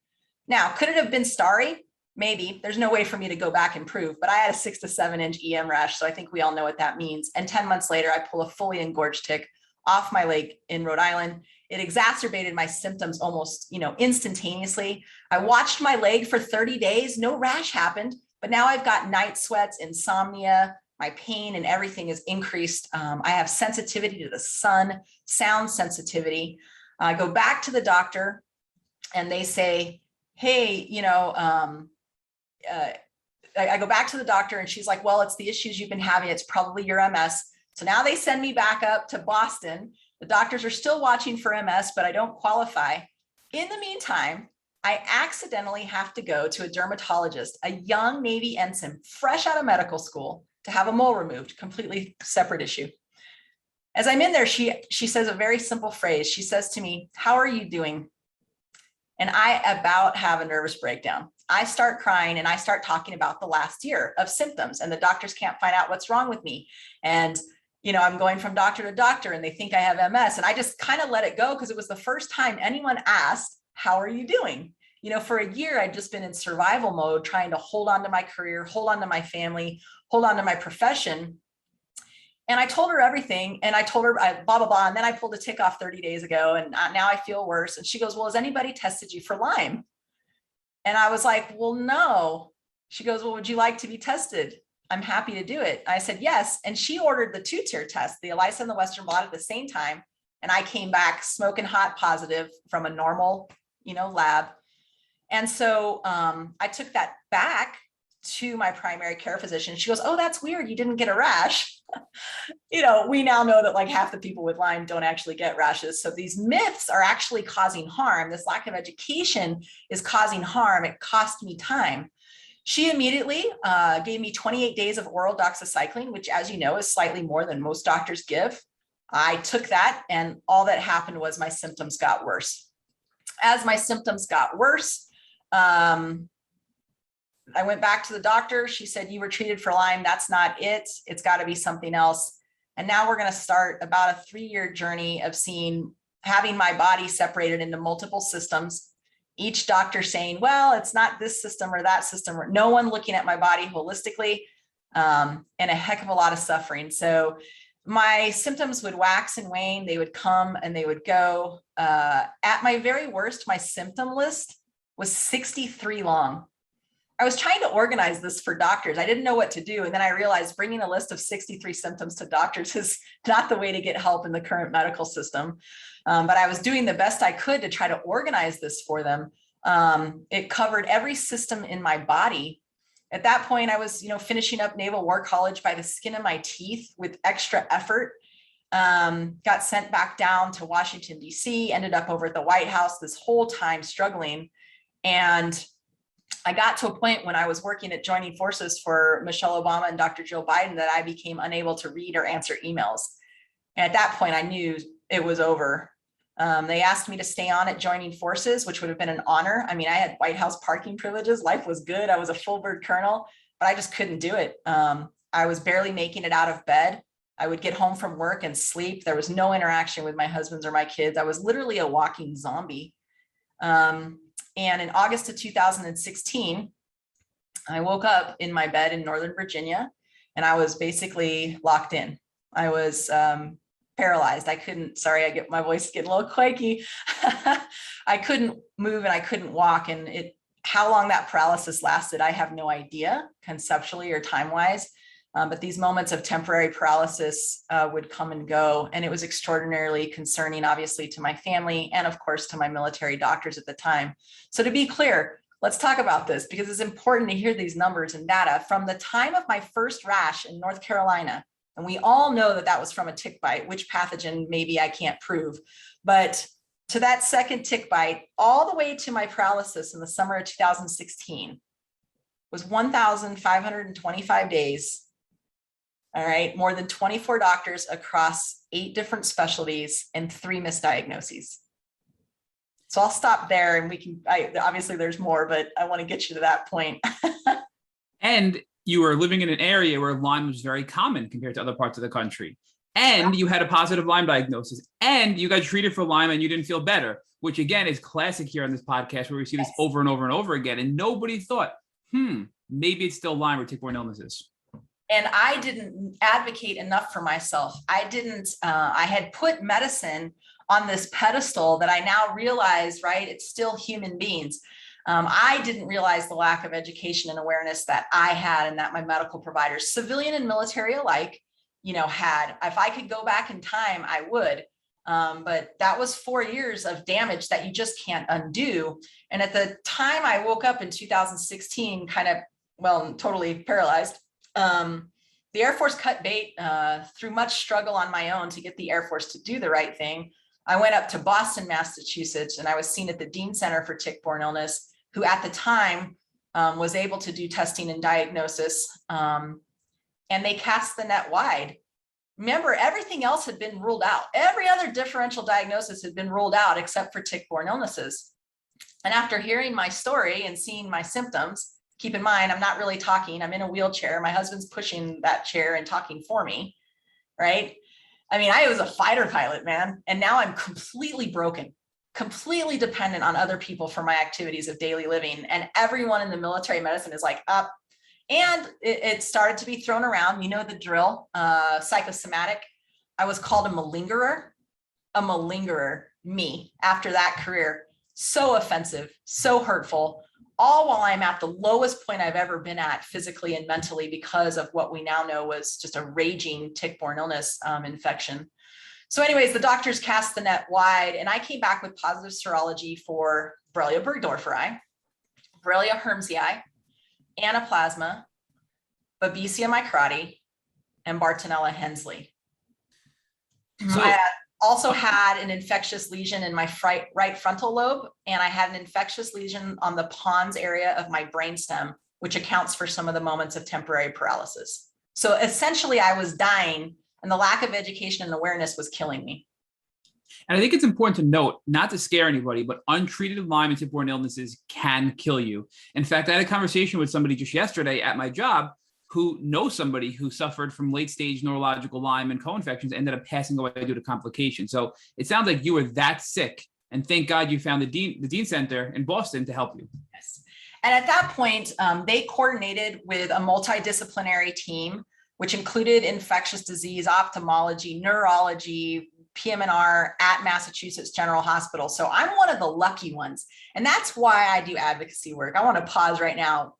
Now, could it have been starry? maybe. There's no way for me to go back and prove, but I had a 6 to 7 inch EM rash. So I think we all know what that means. And 10 months later, I pull a fully engorged tick off my leg in Rhode Island. It exacerbated my symptoms almost, instantaneously. I watched my leg for 30 days. No rash happened, but now I've got night sweats, insomnia, my pain and everything is increased. I have sensitivity to the sun, sound sensitivity. I go back to the doctor and they say, hey, I go back to the doctor and she's like, well, it's the issues you've been having. It's probably your MS. So now they send me back up to Boston. The doctors are still watching for MS, but I don't qualify. In the meantime, I accidentally have to go to a dermatologist, a young Navy ensign, fresh out of medical school, to have a mole removed, completely separate issue. As I'm in there, she says a very simple phrase. She says to me, how are you doing? And I about have a nervous breakdown. I start crying and I start talking about the last year of symptoms, and the doctors can't find out what's wrong with me. And, I'm going from doctor to doctor and they think I have MS. And I just kind of let it go because it was the first time anyone asked, how are you doing? For a year, I'd just been in survival mode, trying to hold on to my career, hold on to my family, hold on to my profession. And I told her everything, and I told her blah, blah, blah. And then I pulled a tick off 30 days ago, and now I feel worse. And she goes, well, has anybody tested you for Lyme? And I was like, well, no. She goes, well, would you like to be tested? I'm happy to do it. I said, yes. And she ordered the 2-tier test, the ELISA and the Western blot at the same time. And I came back smoking hot positive from a normal, lab. And so I took that back to my primary care physician. She goes, oh, that's weird. You didn't get a rash. We now know that like half the people with Lyme don't actually get rashes. So these myths are actually causing harm. This lack of education is causing harm. It cost me time. She immediately gave me 28 days of oral doxycycline, which, as you know, is slightly more than most doctors give. I took that, and all that happened was my symptoms got worse. As my symptoms got worse, I went back to the doctor. She said, you were treated for Lyme. That's not it. It's got to be something else. And now we're going to start about a 3-year journey of having my body separated into multiple systems. Each doctor saying, well, it's not this system or that system, or no one looking at my body holistically, and a heck of a lot of suffering. So my symptoms would wax and wane. They would come and they would go. At my very worst, my symptom list was 63 long. I was trying to organize this for doctors. I didn't know what to do. And then I realized bringing a list of 63 symptoms to doctors is not the way to get help in the current medical system. But I was doing the best I could to try to organize this for them. It covered every system in my body. At that point, I was, finishing up Naval War College by the skin of my teeth with extra effort. Got sent back down to Washington, D.C., ended up over at the White House this whole time struggling. And I got to a point when I was working at Joining Forces for Michelle Obama and Dr. Jill Biden that I became unable to read or answer emails. And at that point, I knew it was over. They asked me to stay on at Joining Forces, which would have been an honor. I mean, I had White House parking privileges. Life was good. I was a full bird colonel, but I just couldn't do it. I was barely making it out of bed. I would get home from work and sleep. There was no interaction with my husbands or my kids. I was literally a walking zombie. And in August of 2016, I woke up in my bed in Northern Virginia, and I was basically locked in. I was paralyzed. My voice is getting a little quaky. I couldn't move and I couldn't walk. And how long that paralysis lasted, I have no idea, conceptually or time-wise. But these moments of temporary paralysis would come and go. And it was extraordinarily concerning, obviously, to my family and, of course, to my military doctors at the time. So to be clear, let's talk about this because it's important to hear these numbers and data. From the time of my first rash in North Carolina, and we all know that that was from a tick bite, which pathogen maybe I can't prove, but to that second tick bite, all the way to my paralysis in the summer of 2016 was 1,525 days. All right, more than 24 doctors across 8 different specialties and 3 misdiagnoses. So I'll stop there, and obviously there's more, but I want to get you to that point. And you were living in an area where Lyme was very common compared to other parts of the country. And you had a positive Lyme diagnosis, and you got treated for Lyme and you didn't feel better, which again is classic here on this podcast where we see this over and over and over again. And nobody thought maybe it's still Lyme or tick-borne illnesses. And I didn't advocate enough for myself. I had put medicine on this pedestal that I now realize, right, it's still human beings. I didn't realize the lack of education and awareness that I had and that my medical providers, civilian and military alike, had. If I could go back in time, I would. But that was 4 years of damage that you just can't undo. And at the time I woke up in 2016, totally paralyzed. The Air Force cut bait through much struggle on my own to get the Air Force to do the right thing. I went up to Boston, Massachusetts, and I was seen at the Dean Center for Tick-borne Illness, who at the time was able to do testing and diagnosis. And they cast the net wide. Remember, everything else had been ruled out. Every other differential diagnosis had been ruled out except for tick-borne illnesses. And after hearing my story and seeing my symptoms, keep in mind, I'm not really talking. I'm in a wheelchair. My husband's pushing that chair and talking for me, right? I mean, I was a fighter pilot, man. And now I'm completely broken, completely dependent on other people for my activities of daily living. And everyone in the military medicine is like, up. And it started to be thrown around. You know the drill, psychosomatic. I was called a malingerer, me, after that career. So offensive, so hurtful, all while I'm at the lowest point I've ever been at physically and mentally because of what we now know was just a raging tick-borne illness infection. So anyways, the doctors cast the net wide and I came back with positive serology for Borrelia burgdorferi, Borrelia hermsii, Anaplasma, Babesia microti, and Bartonella Hensley. So I also had an infectious lesion in my right frontal lobe, and I had an infectious lesion on the pons area of my brainstem, which accounts for some of the moments of temporary paralysis. So essentially, I was dying, and the lack of education and awareness was killing me. And I think it's important to note, not to scare anybody, but untreated Lyme and tick-borne illnesses can kill you. In fact, I had a conversation with somebody just yesterday at my job who knows somebody who suffered from late-stage neurological Lyme and co-infections, ended up passing away due to complications. So it sounds like you were that sick, and thank God you found the Dean Center in Boston to help you. Yes. And at that point, they coordinated with a multidisciplinary team, which included infectious disease, ophthalmology, neurology, PM&R at Massachusetts General Hospital. So I'm one of the lucky ones. And that's why I do advocacy work. I want to pause right now.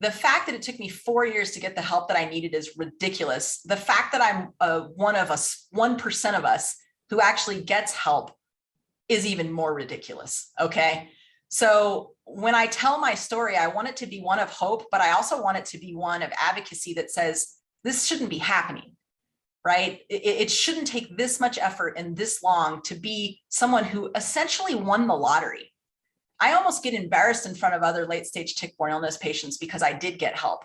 The fact that it took me 4 years to get the help that I needed is ridiculous. The fact that I'm one of us, 1% of us who actually gets help is even more ridiculous. Okay. So when I tell my story, I want it to be one of hope, but I also want it to be one of advocacy that says this shouldn't be happening. Right? It shouldn't take this much effort and this long to be someone who essentially won the lottery. I almost get embarrassed in front of other late-stage tick-borne illness patients because I did get help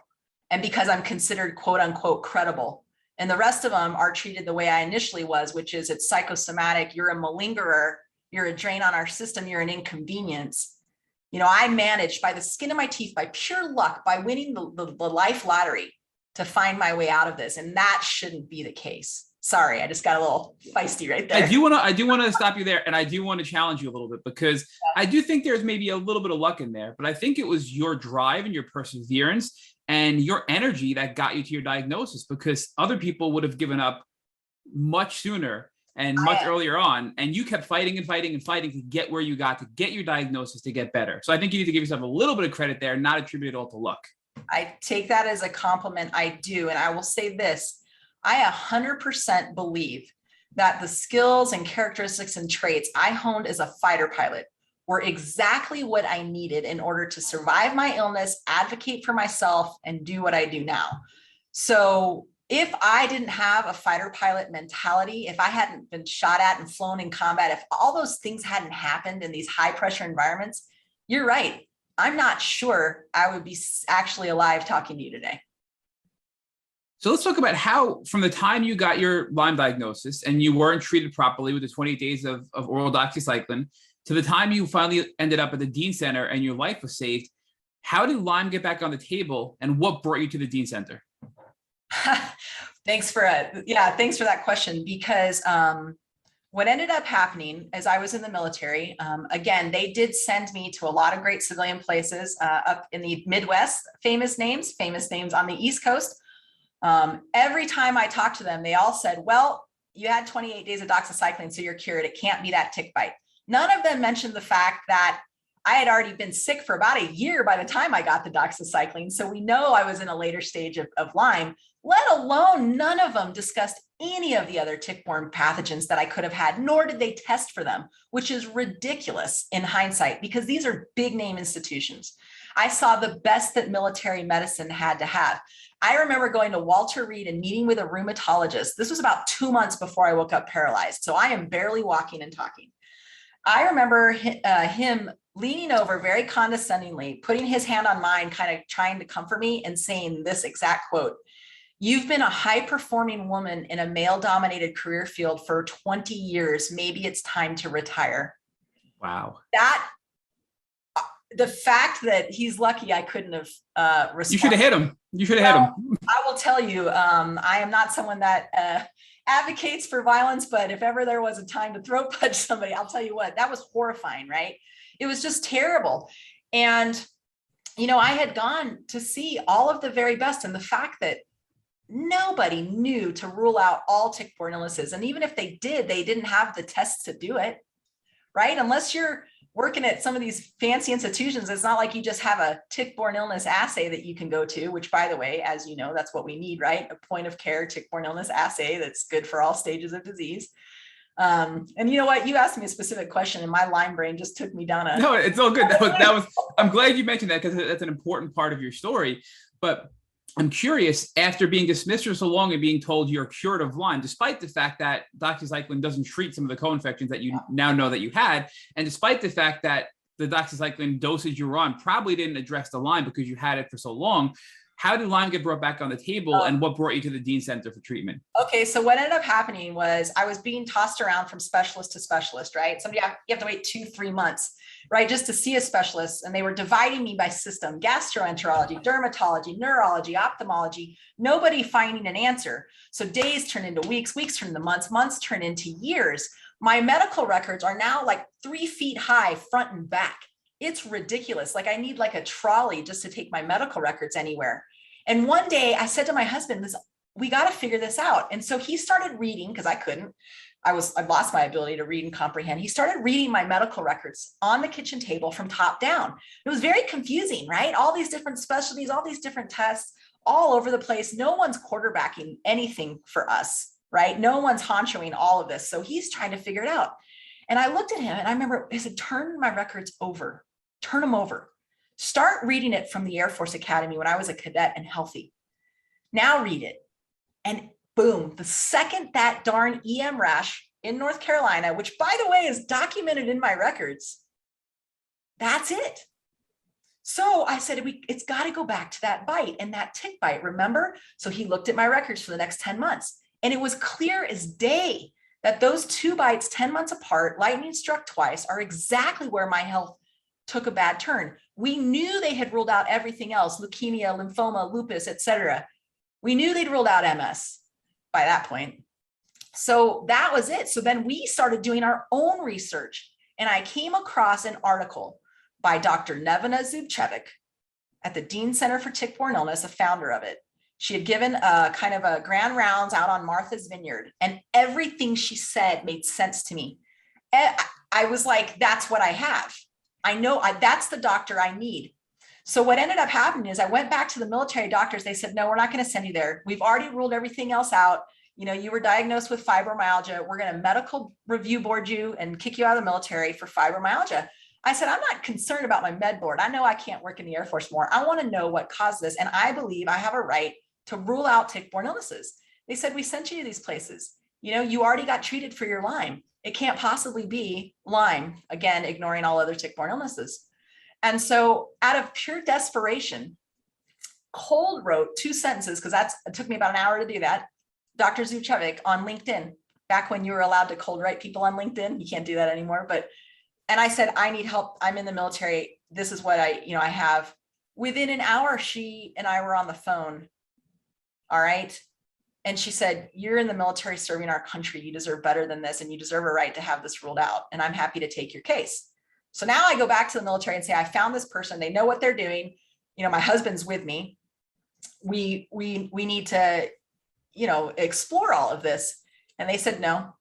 and because I'm considered quote unquote credible. And the rest of them are treated the way I initially was, which is it's psychosomatic, you're a malingerer, you're a drain on our system, you're an inconvenience. I managed by the skin of my teeth, by pure luck, by winning the life lottery to find my way out of this. And that shouldn't be the case. Sorry, I just got a little feisty right there. I do want to stop you there. And I do want to challenge you a little bit because I do think there's maybe a little bit of luck in there, but I think it was your drive and your perseverance and your energy that got you to your diagnosis, because other people would have given up much sooner and much earlier on. And you kept fighting and fighting and fighting to get where you got, to get your diagnosis, to get better. So I think you need to give yourself a little bit of credit there, not attribute it all to luck. I take that as a compliment. I do. And I will say this, I 100% believe that the skills and characteristics and traits I honed as a fighter pilot were exactly what I needed in order to survive my illness, advocate for myself, and do what I do now. So if I didn't have a fighter pilot mentality, if I hadn't been shot at and flown in combat, if all those things hadn't happened in these high pressure environments, you're right. I'm not sure I would be actually alive talking to you today. So let's talk about how, from the time you got your Lyme diagnosis and you weren't treated properly with the 28 days of oral doxycycline, to the time you finally ended up at the Dean Center and your life was saved, how did Lyme get back on the table and what brought you to the Dean Center? Thanks for that question, because what ended up happening as I was in the military, again, they did send me to a lot of great civilian places up in the Midwest, famous names on the East Coast. Every time I talked to them, they all said, well, you had 28 days of doxycycline, so you're cured. It can't be that tick bite. None of them mentioned the fact that I had already been sick for about a year by the time I got the doxycycline. So we know I was in a later stage of Lyme, let alone none of them discussed any of the other tick-borne pathogens that I could have had, nor did they test for them, which is ridiculous in hindsight, because these are big name institutions. I saw the best that military medicine had to have. I remember going to Walter Reed and meeting with a rheumatologist. This was about 2 months before I woke up paralyzed. So I am barely walking and talking. I remember him leaning over very condescendingly, putting his hand on mine, kind of trying to comfort me and saying this exact quote: "You've been a high-performing woman in a male-dominated career field for 20 years. Maybe it's time to retire." Wow. The fact that he's lucky I couldn't have responded. You should have hit him. You should have hit him. I will tell you, I am not someone that advocates for violence, but if ever there was a time to throat punch somebody, I'll tell you what, that was horrifying, right? It was just terrible. And, you know, I had gone to see all of the very best, and the fact that nobody knew to rule out all tick-borne illnesses. And even if they did, they didn't have the tests to do it, right? Unless you're working at some of these fancy institutions, it's not like you just have a tick-borne illness assay that you can go to, which, by the way, as you know, that's what we need, right? A point of care tick-borne illness assay that's good for all stages of disease. And you know what? You asked me a specific question, and my Lyme brain just took me down a... No, it's all good. That was. I'm glad you mentioned that, because that's an important part of your story. But I'm curious, after being dismissed for so long and being told you're cured of Lyme, despite the fact that doxycycline doesn't treat some of the co-infections that you now know that you had, and despite the fact that the doxycycline dosage you were on probably didn't address the Lyme because you had it for so long, how did Lyme get brought back on the table, and what brought you to the Dean Center for Treatment? Okay, so what ended up happening was I was being tossed around from specialist to specialist, right? You have to wait 2-3 months, right, just to see a specialist. And they were dividing me by system: gastroenterology, dermatology, neurology, ophthalmology, nobody finding an answer. So days turn into weeks, weeks turn into months, months turn into years. My medical records are now like 3 feet high, front and back. It's ridiculous. Like, I need like a trolley just to take my medical records anywhere. And one day I said to my husband, we got to figure this out. And so he started reading, because I couldn't. I lost my ability to read and comprehend. He started reading my medical records on the kitchen table from top down. It was very confusing, right? All these different specialties, all these different tests, all over the place. No one's quarterbacking anything for us, right? No one's honchoing all of this. So he's trying to figure it out. And I looked at him and I remember he said, turn my records over, turn them over. Start reading it from the Air Force Academy when I was a cadet and healthy. Now read it. And boom, the second that darn EM rash in North Carolina, which by the way is documented in my records, that's it. So I said, it's got to go back to that bite and that tick bite, remember? So he looked at my records for the next 10 months, and it was clear as day that those 2 bites 10 months apart, lightning struck twice, are exactly where my health took a bad turn. We knew they had ruled out everything else: leukemia, lymphoma, lupus, etc. We knew they'd ruled out MS by that point. So that was it. So then we started doing our own research, and I came across an article by Dr. Nevena Zubcevic at the Dean Center for Tick-Borne Illness, a founder of it. She had given a kind of a grand rounds out on Martha's Vineyard, and everything she said made sense to me. I was like, that's what I have. I know that's the doctor I need. So what ended up happening is I went back to the military doctors. They said, no, we're not going to send you there. We've already ruled everything else out. You know, you were diagnosed with fibromyalgia. We're going to medical review board you and kick you out of the military for fibromyalgia. I said, I'm not concerned about my med board. I know I can't work in the Air Force more. I want to know what caused this. And I believe I have a right to rule out tick-borne illnesses. They said, we sent you to these places. You know, you already got treated for your Lyme. It can't possibly be Lyme, again, ignoring all other tick-borne illnesses. And so out of pure desperation, cold wrote 2 sentences, because it took me about an hour to do that, Dr. Zubcevic on LinkedIn, back when you were allowed to cold write people on LinkedIn. You can't do that anymore. And I said, I need help. I'm in the military. This is what I have. Within an hour, she and I were on the phone. All right. And she said, you're in the military serving our country. You deserve better than this, and you deserve a right to have this ruled out. And I'm happy to take your case. So now I go back to the military and say, I found this person. They know what they're doing. You know, my husband's with me. We need to, you know, explore all of this. And they said, no,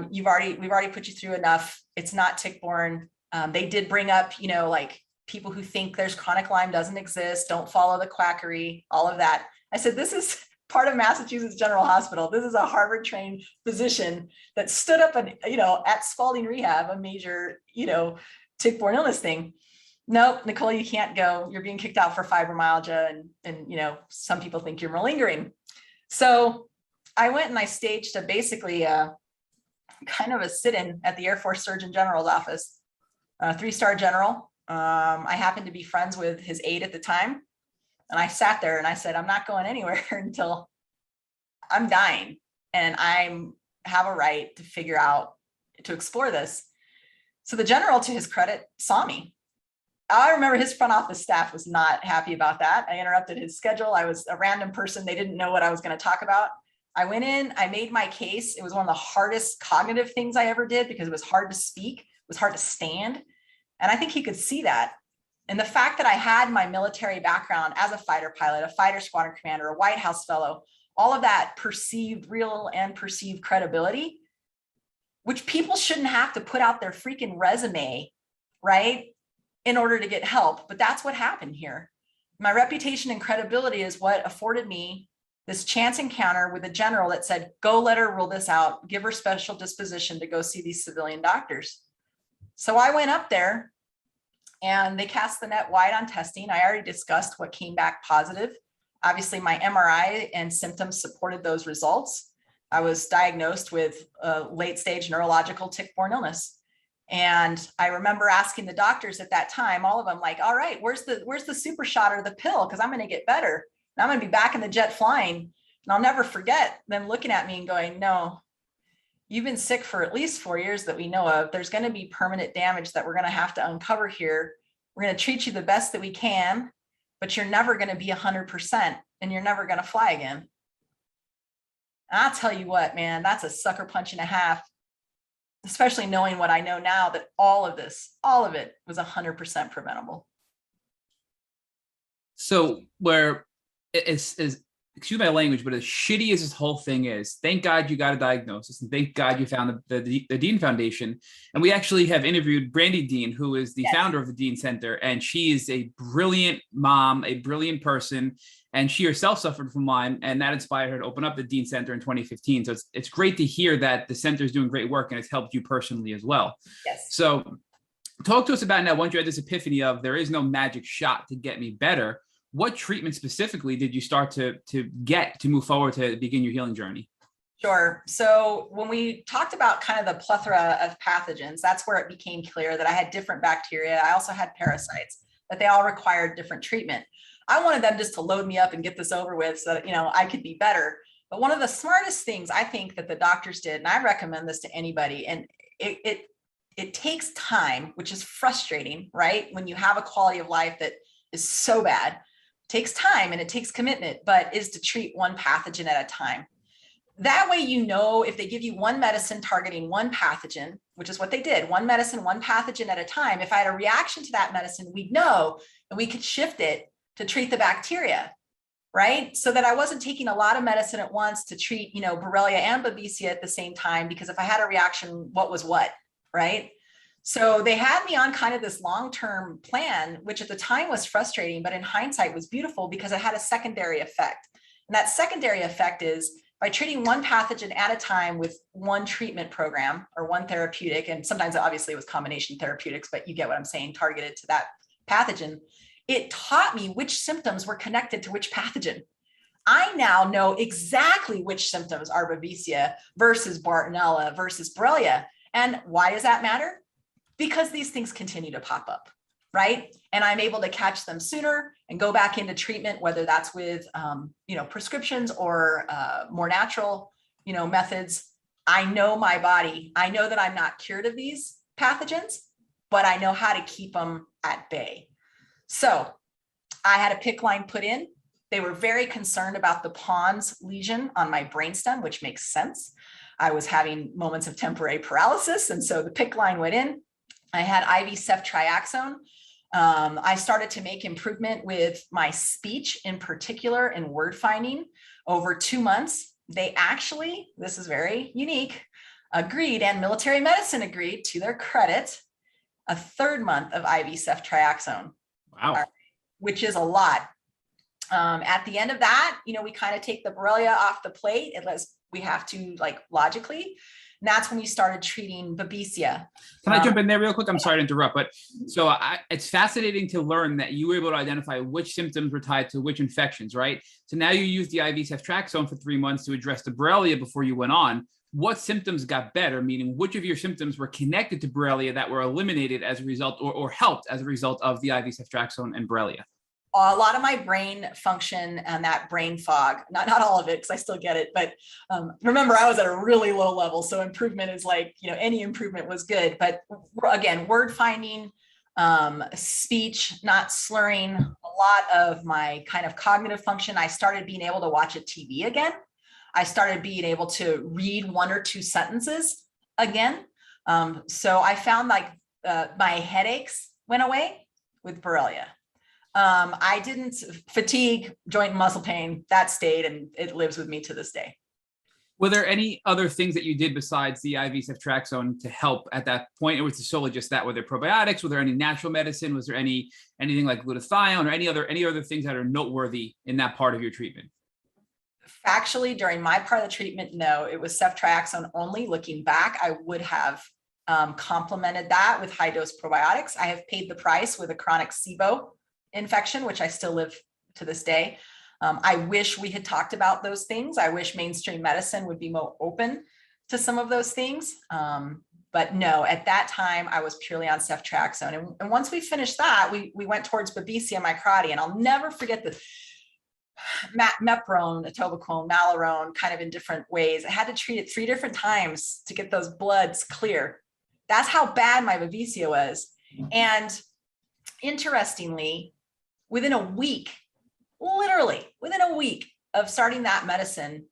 we've already put you through enough. It's not tick-borne. They did bring up, you know, like people who think there's chronic Lyme doesn't exist, don't follow the quackery, all of that. I said, this is part of Massachusetts General Hospital. This is a Harvard trained physician that stood up and, you know, at Spalding Rehab, a major, you know, tick-borne illness thing. Nope, Nicole, you can't go. You're being kicked out for fibromyalgia. And, you know, some people think you're malingering. So I went and I staged a basically kind of a sit-in at the Air Force Surgeon General's office, a 3-star general. I happened to be friends with his aide at the time. And I sat there and I said, I'm not going anywhere until I'm dying. And I have a right to figure out, to explore this. So the general, to his credit, saw me. I remember his front office staff was not happy about that. I interrupted his schedule. I was a random person. They didn't know what I was going to talk about. I went in, I made my case. It was one of the hardest cognitive things I ever did because it was hard to speak, it was hard to stand. And I think he could see that. And the fact that I had my military background as a fighter pilot, a fighter squadron commander, a White House fellow, all of that perceived, real and perceived credibility, which people shouldn't have to put out their freaking resume, right, in order to get help. But that's what happened here. My reputation and credibility is what afforded me this chance encounter with a general that said, go let her rule this out, give her special disposition to go see these civilian doctors. So I went up there and they cast the net wide on testing. I already discussed what came back positive. Obviously, my MRI and symptoms supported those results. I was diagnosed with a late-stage neurological tick-borne illness. And I remember asking the doctors at that time, all of them, like, all right, where's the super shot or the pill? Because I'm going to get better. And I'm going to be back in the jet flying. And I'll never forget them looking at me and going, no, you've been sick for at least 4 years that we know of. There's going to be permanent damage that we're going to have to uncover here. We're going to treat you the best that we can, but you're never going to be 100% and you're never going to fly again. And I'll tell you what, man, that's a sucker punch and a half, especially knowing what I know now, that all of it was 100% preventable. So where is excuse my language, but as shitty as this whole thing is, thank God you got a diagnosis, and thank God you found the Dean Foundation. And we actually have interviewed Brandy Dean, who is the founder of the Dean Center, and she is a brilliant mom, a brilliant person, and she herself suffered from Lyme, and that inspired her to open up the Dean Center in 2015. So it's great to hear that the center is doing great work, and it's helped you personally as well. Yes. So talk to us about now, once you had this epiphany of there is no magic shot to get me better, what treatment specifically did you start to get to move forward to begin your healing journey? Sure. So when we talked about kind of the plethora of pathogens, that's where it became clear that I had different bacteria. I also had parasites, that they all required different treatment. I wanted them just to load me up and get this over with so that, you know, I could be better. But one of the smartest things I think that the doctors did, and I recommend this to anybody, and it takes time, which is frustrating, right? When you have a quality of life that is so bad, takes time and it takes commitment, but is to treat one pathogen at a time. That way, you know, if they give you one medicine targeting one pathogen, which is what they did, one medicine, one pathogen at a time, if I had a reaction to that medicine, we'd know and we could shift it to treat the bacteria, right? So that I wasn't taking a lot of medicine at once to treat, you know, Borrelia and Babesia at the same time, because if I had a reaction, what was what, right? So they had me on kind of this long-term plan, which at the time was frustrating, but in hindsight was beautiful because it had a secondary effect. And that secondary effect is by treating one pathogen at a time with one treatment program or one therapeutic, and sometimes obviously it was combination therapeutics, but you get what I'm saying, targeted to that pathogen, it taught me which symptoms were connected to which pathogen. I now know exactly which symptoms are Babesia versus Bartonella versus Borrelia. And why does that matter? Because these things continue to pop up, right? And I'm able to catch them sooner and go back into treatment, whether that's with, you know, prescriptions or more natural, you know, methods. I know my body. I know that I'm not cured of these pathogens, but I know how to keep them at bay. So I had a PICC line put in. They were very concerned about the pons lesion on my brainstem, which makes sense. I was having moments of temporary paralysis, and so the PICC line went in. I had IV ceftriaxone. I started to make improvement with my speech in particular and word finding over 2 months. They actually, this is very unique, agreed, and military medicine agreed, to their credit, a 3rd month of IV ceftriaxone. Wow. Which is a lot. At the end of that, we kind of take the Borrelia off the plate, unless we have to, like, logically. And that's when we started treating Babesia. Can I jump in there real quick? I'm sorry to interrupt, but so it's fascinating to learn that you were able to identify which symptoms were tied to which infections, right? So now you used the IV ceftriaxone for 3 months to address the Borrelia before you went on. What symptoms got better, meaning which of your symptoms were connected to Borrelia that were eliminated as a result or helped as a result of the IV ceftriaxone and Borrelia? A lot of my brain function and that brain fog, not all of it, because I still get it, but remember, I was at a really low level. So improvement is like, any improvement was good. But again, word finding, speech, not slurring, a lot of my kind of cognitive function. I started being able to watch a TV again. I started being able to read 1 or 2 sentences again. So I found like my headaches went away with Borrelia. I didn't fatigue, joint and muscle pain, that stayed, and it lives with me to this day. Were there any other things that you did besides the IV ceftriaxone to help at that point? Or was it solely just that? Were there probiotics? Were there any natural medicine? Was there anything like glutathione or any other things that are noteworthy in that part of your treatment? Factually, during my part of the treatment, no, it was ceftriaxone only. Looking back, I would have complemented that with high dose probiotics. I have paid the price with a chronic SIBO infection, which I still live to this day. I wish we had talked about those things. I wish mainstream medicine would be more open to some of those things. But no, at that time, I was purely on ceftriaxone. And once we finished that, we went towards Babesia microti. And I'll never forget the meprone, atovaquone, malarone, kind of in different ways. I had to treat it 3 different times to get those bloods clear. That's how bad my Babesia was. And interestingly, within a week, literally within a week of starting that medicine,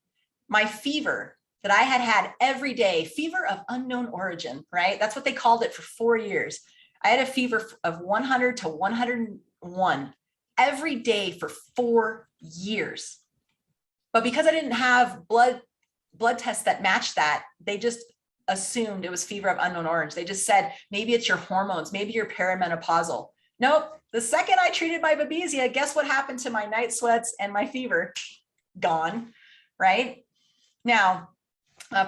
my fever that I had had every day, fever of unknown origin, right? That's what they called it for 4 years. I had a fever of 100 to 101 every day for 4 years. But because I didn't have blood tests that matched that, they just assumed it was fever of unknown origin. They just said, maybe it's your hormones, maybe you're perimenopausal. Nope. The second I treated my Babesia, guess what happened to my night sweats and my fever? Gone, right? Now,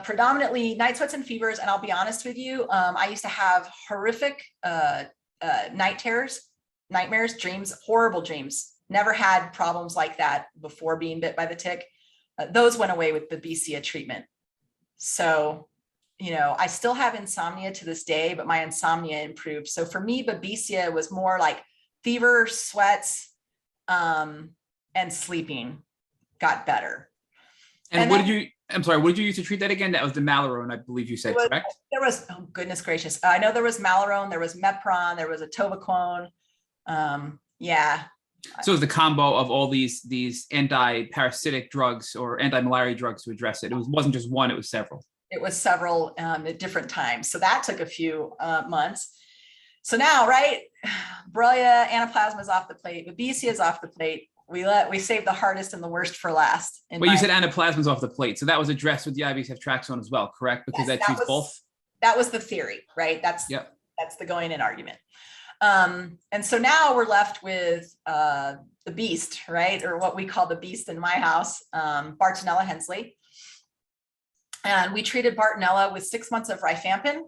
predominantly night sweats and fevers. And I'll be honest with you, I used to have horrific night terrors, nightmares, dreams, horrible dreams. Never had problems like that before being bit by the tick. Those went away with Babesia treatment. So, I still have insomnia to this day, but my insomnia improved. So for me, Babesia was more like fever, sweats, and sleeping got better. And what did you use to treat that again? That was the malarone, I believe you said, correct? There was, oh goodness gracious. I know there was malarone, there was mepron, there was atovaquone. Yeah. So it was the combo of all these anti-parasitic drugs or anti-malaria drugs to address it. It wasn't just one, it was several. It was several at different times. So that took a few months. So now, right, Borrelia, anaplasma is off the plate, Babesia is off the plate. We saved the hardest and the worst for last. Well, you said anaplasma is off the plate. So that was addressed with the IV ceftriaxone as well, correct? Because that treats both? That was the theory, right? That's the going in argument. And so now we're left with the beast, right? Or what we call the beast in my house, Bartonella Hensley. And we treated Bartonella with 6 months of rifampin,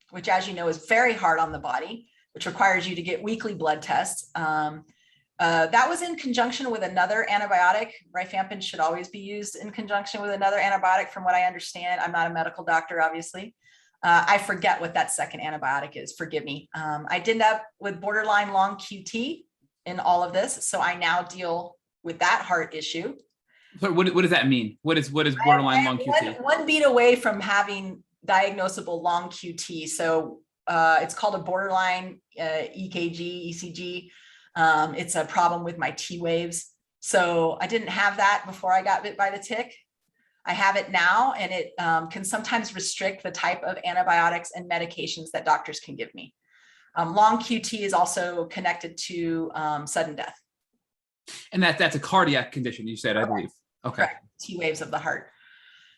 which, as you know, is very hard on the body, which requires you to get weekly blood tests. That was in conjunction with another antibiotic. Rifampin should always be used in conjunction with another antibiotic, from what I understand. I'm not a medical doctor, obviously. I forget what that second antibiotic is. Forgive me. I did end up with borderline long QT in all of this. So I now deal with that heart issue. So what does that mean? What is borderline long QT? One beat away from having diagnosable long QT. So it's called a borderline EKG, ECG. It's a problem with my T waves. So I didn't have that before I got bit by the tick. I have it now, and it can sometimes restrict the type of antibiotics and medications that doctors can give me. Long QT is also connected to sudden death. And that's a cardiac condition, you said, I believe. Okay. Correct. T waves of the heart.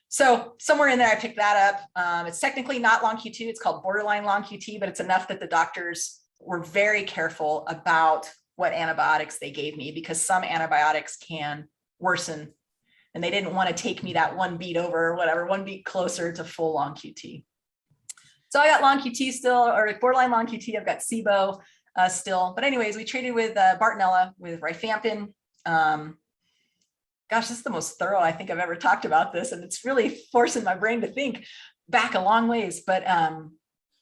So somewhere in there, I picked that up. It's technically not long QT. It's called borderline long QT, but it's enough that the doctors were very careful about what antibiotics they gave me, because some antibiotics can worsen, and they didn't want to take me that one beat over, whatever, one beat closer to full long QT. So I got long QT still, or borderline long QT. I've got SIBO still. But anyways, we treated with Bartonella, with rifampin. Gosh, this is the most thorough I think I've ever talked about this, and it's really forcing my brain to think back a long ways. But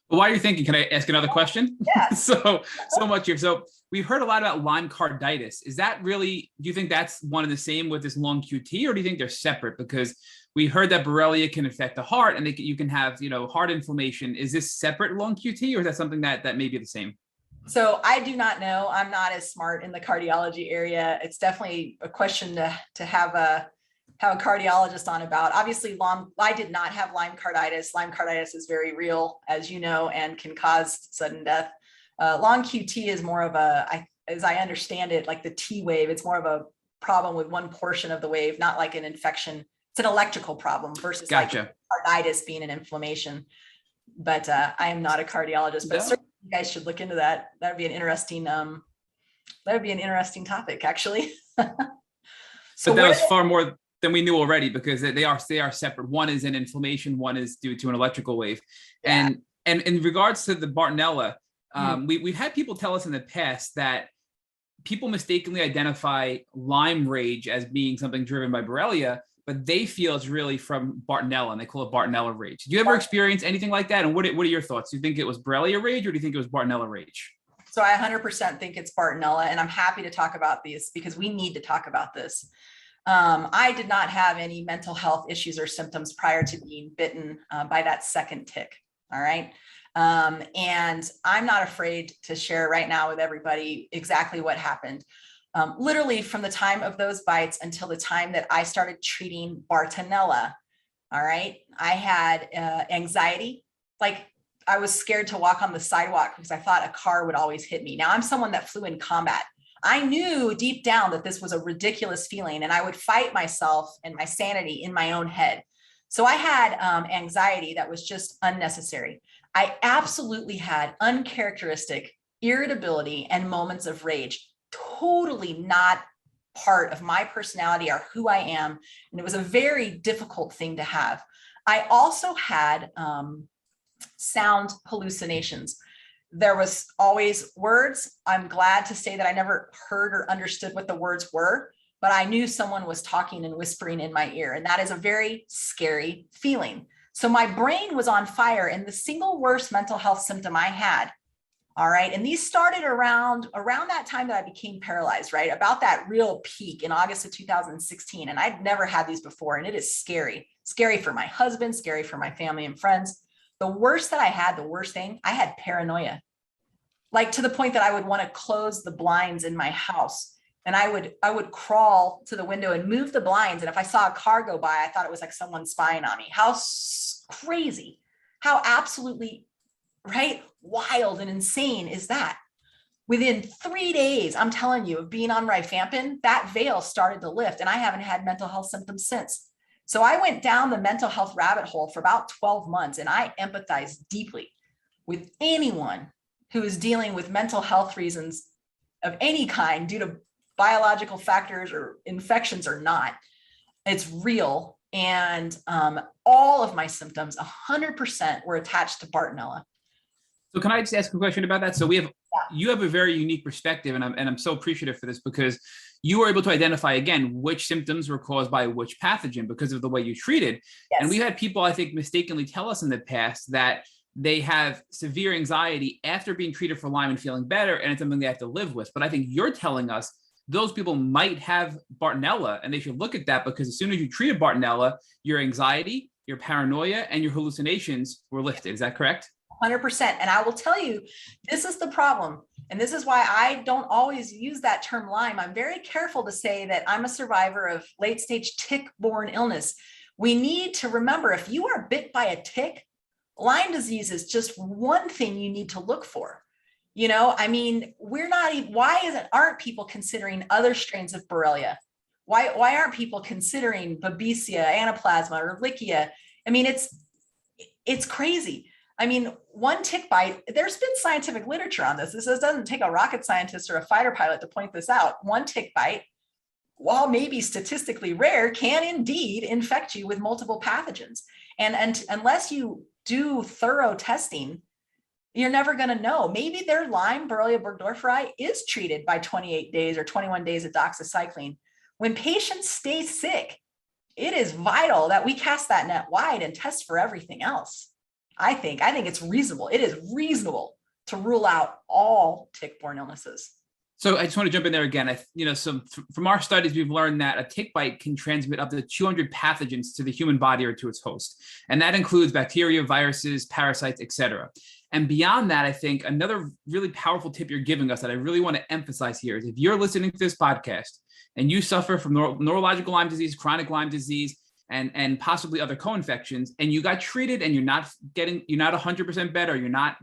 well, while you're thinking, can I ask another question? Yeah. so much here. So we've heard a lot about Lyme carditis. Is that really, do you think that's one and the same with this long QT, or do you think they're separate? Because we heard that Borrelia can affect the heart, and you can have, heart inflammation. Is this separate long QT, or is that something that may be the same? So I do not know. I'm not as smart in the cardiology area. It's definitely a question to have a cardiologist on about. Obviously, I did not have Lyme carditis. Lyme carditis is very real, as you know, and can cause sudden death. Long QT is more of as I understand it, like the T wave. It's more of a problem with one portion of the wave, not like an infection. It's an electrical problem versus Gotcha. like carditis being an inflammation. But I am not a cardiologist, but certainly you guys should look into that. That would be an interesting topic, actually. So that was far more than we knew already, because they are separate. One is an inflammation, one is due to an electrical wave. Yeah. And in regards to the Bartonella, we've had people tell us in the past that people mistakenly identify Lyme rage as being something driven by Borrelia, but they feel it's really from Bartonella, and they call it Bartonella rage. Do you ever experience anything like that? And what are your thoughts? Do you think it was Borrelia rage, or do you think it was Bartonella rage? So I 100% think it's Bartonella, and I'm happy to talk about these because we need to talk about this. I did not have any mental health issues or symptoms prior to being bitten by that second tick. All right. And I'm not afraid to share right now with everybody exactly what happened. Literally from the time of those bites until the time that I started treating Bartonella. All right. I had anxiety. Like, I was scared to walk on the sidewalk because I thought a car would always hit me. Now, I'm someone that flew in combat. I knew deep down that this was a ridiculous feeling, and I would fight myself and my sanity in my own head. So I had anxiety that was just unnecessary. I absolutely had uncharacteristic irritability and moments of rage, totally not part of my personality or who I am. And it was a very difficult thing to have. I also had sound hallucinations. There was always words. I'm glad to say that I never heard or understood what the words were, but I knew someone was talking and whispering in my ear. And that is a very scary feeling. So my brain was on fire, and the single worst mental health symptom I had. All right. And these started around that time that I became paralyzed, right? About that real peak in August of 2016. And I'd never had these before. And it is scary, scary for my husband, scary for my family and friends. The worst that I had, the worst thing, I had paranoia, like to the point that I would want to close the blinds in my house. And I would crawl to the window and move the blinds. And if I saw a car go by, I thought it was like someone spying on me. How crazy, how absolutely right, wild and insane is that? Within 3 days, I'm telling you, of being on rifampin, that veil started to lift, and I haven't had mental health symptoms since. So I went down the mental health rabbit hole for about 12 months, and I empathize deeply with anyone who is dealing with mental health reasons of any kind due to biological factors or infections or not. It's real. And all of my symptoms, 100% were attached to Bartonella. So can I just ask a question about that? So you have a very unique perspective, and I'm so appreciative for this, because you were able to identify, again, which symptoms were caused by which pathogen because of the way you treated. Yes. And we had people, I think, mistakenly tell us in the past that they have severe anxiety after being treated for Lyme and feeling better, and it's something they have to live with. But I think you're telling us those people might have Bartonella, and they should look at that, because as soon as you treated Bartonella, your anxiety, your paranoia, and your hallucinations were lifted. Is that correct? 100%. And I will tell you, this is the problem. And this is why I don't always use that term Lyme. I'm very careful to say that I'm a survivor of late stage tick-borne illness. We need to remember, if you are bit by a tick, Lyme disease is just one thing you need to look for. You know, I mean, aren't people considering other strains of Borrelia? Why aren't people considering Babesia, Anaplasma, Ehrlichia? I mean, it's crazy. I mean, one tick bite, there's been scientific literature on this. This doesn't take a rocket scientist or a fighter pilot to point this out. One tick bite, while maybe statistically rare, can indeed infect you with multiple pathogens. And unless you do thorough testing, you're never going to know. Maybe their Lyme, Borrelia burgdorferi, is treated by 28 days or 21 days of doxycycline. When patients stay sick, it is vital that we cast that net wide and test for everything else. I think it's reasonable. It is reasonable to rule out all tick-borne illnesses. So I just want to jump in there again. From our studies, we've learned that a tick bite can transmit up to 200 pathogens to the human body or to its host. And that includes bacteria, viruses, parasites, etc. And beyond that, I think another really powerful tip you're giving us that I really want to emphasize here is if you're listening to this podcast and you suffer from neurological Lyme disease, chronic Lyme disease, and possibly other co-infections, and you got treated and you're not 100% better, you're not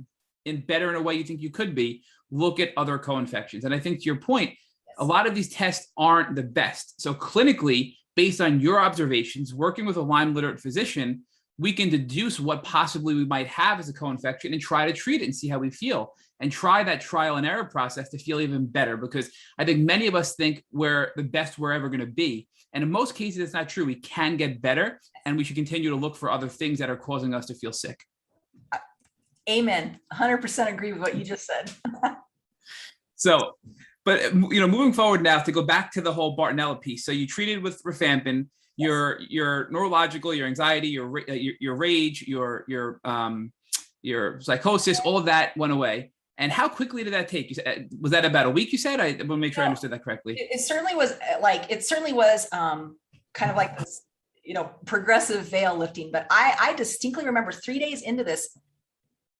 better in a way you think you could be, look at other co-infections. And I think to your point, a lot of these tests aren't the best. So clinically, based on your observations, working with a Lyme literate physician, we can deduce what possibly we might have as a co-infection and try to treat it and see how we feel, and try that trial and error process to feel even better. Because I think many of us think we're the best we're ever going to be. And in most cases, it's not true. We can get better, and we should continue to look for other things that are causing us to feel sick. Amen. 100% agree with what you just said. So, but moving forward now to go back to the whole Bartonella piece. So you treated with rifampin, your neurological, your anxiety, your rage, your psychosis, all of that went away. And how quickly did that take? You said, was that about a week? You said. I want to make sure I understood that correctly. It certainly was kind of like this, progressive veil lifting. But I distinctly remember 3 days into this,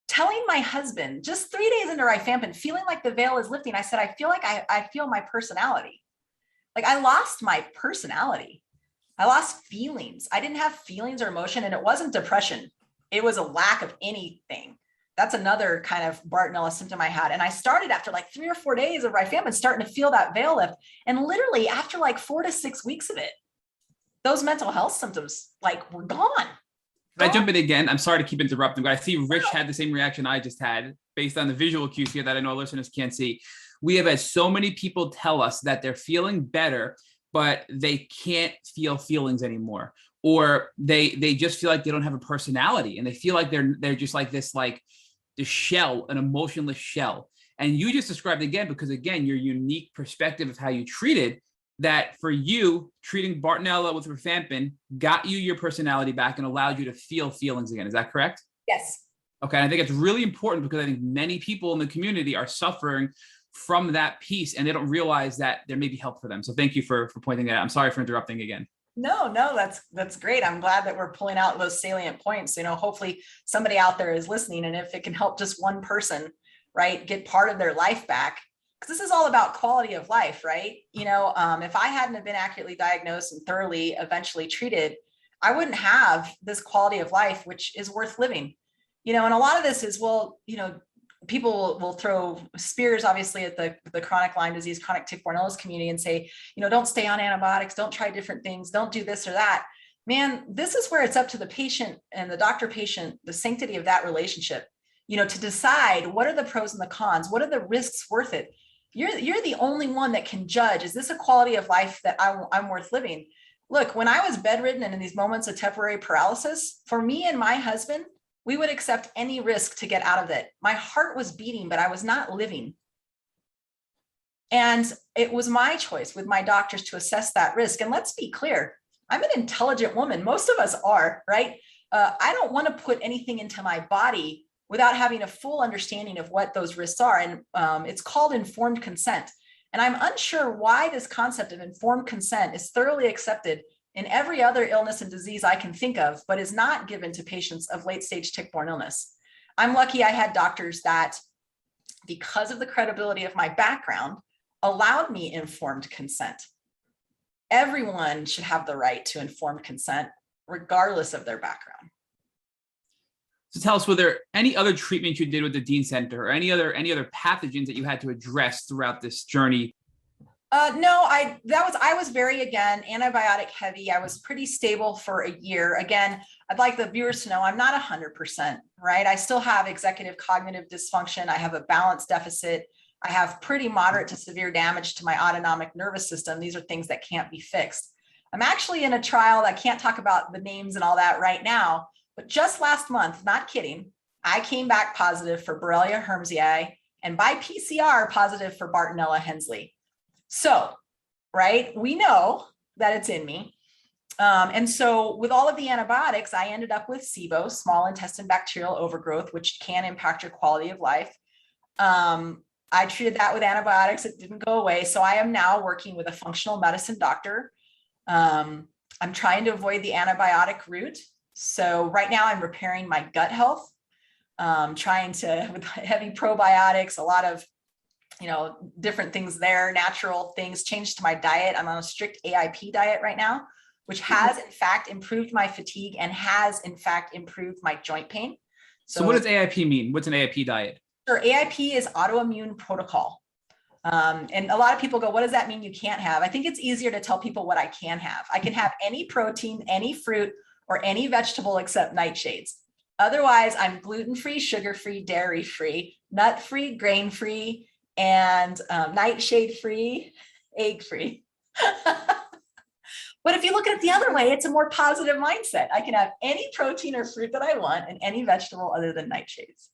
telling my husband, just 3 days into rifampin, feeling like the veil is lifting. I said, I feel like I feel my personality. Like I lost my personality. I lost feelings. I didn't have feelings or emotion, and it wasn't depression. It was a lack of anything. That's another kind of Bartonella symptom I had. And I started after like 3 or 4 days of rifampin, starting to feel that veil lift. And literally after like 4 to 6 weeks of it, those mental health symptoms were gone. Can I jump in again? I'm sorry to keep interrupting, but I see Rich had the same reaction I just had based on the visual cues here that I know our listeners can't see. We have had so many people tell us that they're feeling better, but they can't feel feelings anymore. Or they just feel like they don't have a personality, and they feel like they're just like this, the shell, an emotionless shell. And you just described again, because again, your unique perspective of how you treated that, for you, treating Bartonella with rifampin got you your personality back and allowed you to feel feelings again. Is that correct? Yes. Okay. I think it's really important because I think many people in the community are suffering from that piece and they don't realize that there may be help for them. So thank you for pointing that out. I'm sorry for interrupting again. No, that's great. I'm glad that we're pulling out those salient points. Hopefully somebody out there is listening, and if it can help just one person, right, get part of their life back, because this is all about quality of life, right? If I hadn't have been accurately diagnosed and thoroughly eventually treated, I wouldn't have this quality of life, which is worth living. And a lot of this is, people will throw spears, obviously, at the chronic Lyme disease, chronic tick-borne illness community and say, don't stay on antibiotics, don't try different things, don't do this or that. Man, this is where it's up to the patient and the doctor-patient, the sanctity of that relationship, to decide what are the pros and the cons, what are the risks worth it. You're the only one that can judge, is this a quality of life that I'm worth living? Look, when I was bedridden and in these moments of temporary paralysis, for me and my husband, we would accept any risk to get out of it. My heart was beating, but I was not living. And it was my choice with my doctors to assess that risk. And let's be clear, I'm an intelligent woman. Most of us are, right? I don't want to put anything into my body without having a full understanding of what those risks are. And it's called informed consent. And I'm unsure why this concept of informed consent is thoroughly accepted in every other illness and disease I can think of, but is not given to patients of late-stage tick-borne illness. I'm lucky I had doctors that because of the credibility of my background, allowed me informed consent. Everyone should have the right to informed consent, regardless of their background. So tell us, were there any other treatments you did with the Dean Center or any other pathogens that you had to address throughout this journey? No, I was very, again, antibiotic heavy. I was pretty stable for a year. Again, I'd like the viewers to know I'm not 100%, right? I still have executive cognitive dysfunction. I have a balance deficit. I have pretty moderate to severe damage to my autonomic nervous system. These are things that can't be fixed. I'm actually in a trial. I can't talk about the names and all that right now, but just last month, not kidding, I came back positive for Borrelia hermsii and by PCR positive for Bartonella hensleyi. So, right, we know that it's in me. And so with all of the antibiotics, I ended up with SIBO, small intestine bacterial overgrowth, which can impact your quality of life. I treated that with antibiotics. It didn't go away. So I am now working with a functional medicine doctor. I'm trying to avoid the antibiotic route. So right now I'm repairing my gut health, trying to, with heavy probiotics, a lot of different things there, natural things, changed to my diet. I'm on a strict AIP diet right now, which has in fact improved my fatigue and has in fact improved my joint pain. So what does AIP mean? What's an AIP diet? Sure, AIP is autoimmune protocol. And a lot of people go, what does that mean you can't have? I think it's easier to tell people what I can have. I can have any protein, any fruit, or any vegetable except nightshades. Otherwise, I'm gluten-free, sugar-free, dairy-free, nut-free, grain-free, and nightshade-free, egg-free. But if you look at it the other way, it's a more positive mindset. I can have any protein or fruit that I want and any vegetable other than nightshades.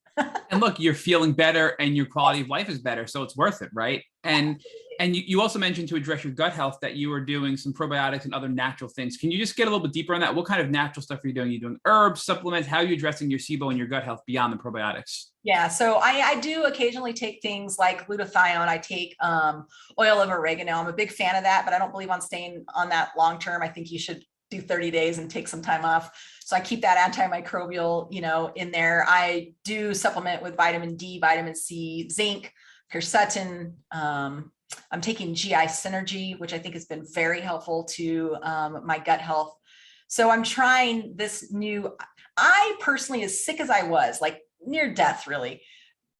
And look, you're feeling better and your quality of life is better, so it's worth it, right? And you also mentioned, to address your gut health, that you were doing some probiotics and other natural things. Can you just get a little bit deeper on that? What kind of natural stuff are you doing? Are you doing herbs, supplements? How are you addressing your SIBO and your gut health beyond the probiotics? Yeah, so I do occasionally take things like glutathione. I take oil of oregano. I'm a big fan of that, but I don't believe on staying on that long term. I think you should do 30 days and take some time off. So I keep that antimicrobial, in there. I do supplement with vitamin D, vitamin C, zinc, quercetin. I'm taking GI Synergy, which I think has been very helpful to my gut health. So I'm trying this new, I personally, as sick as I was, like near death, really,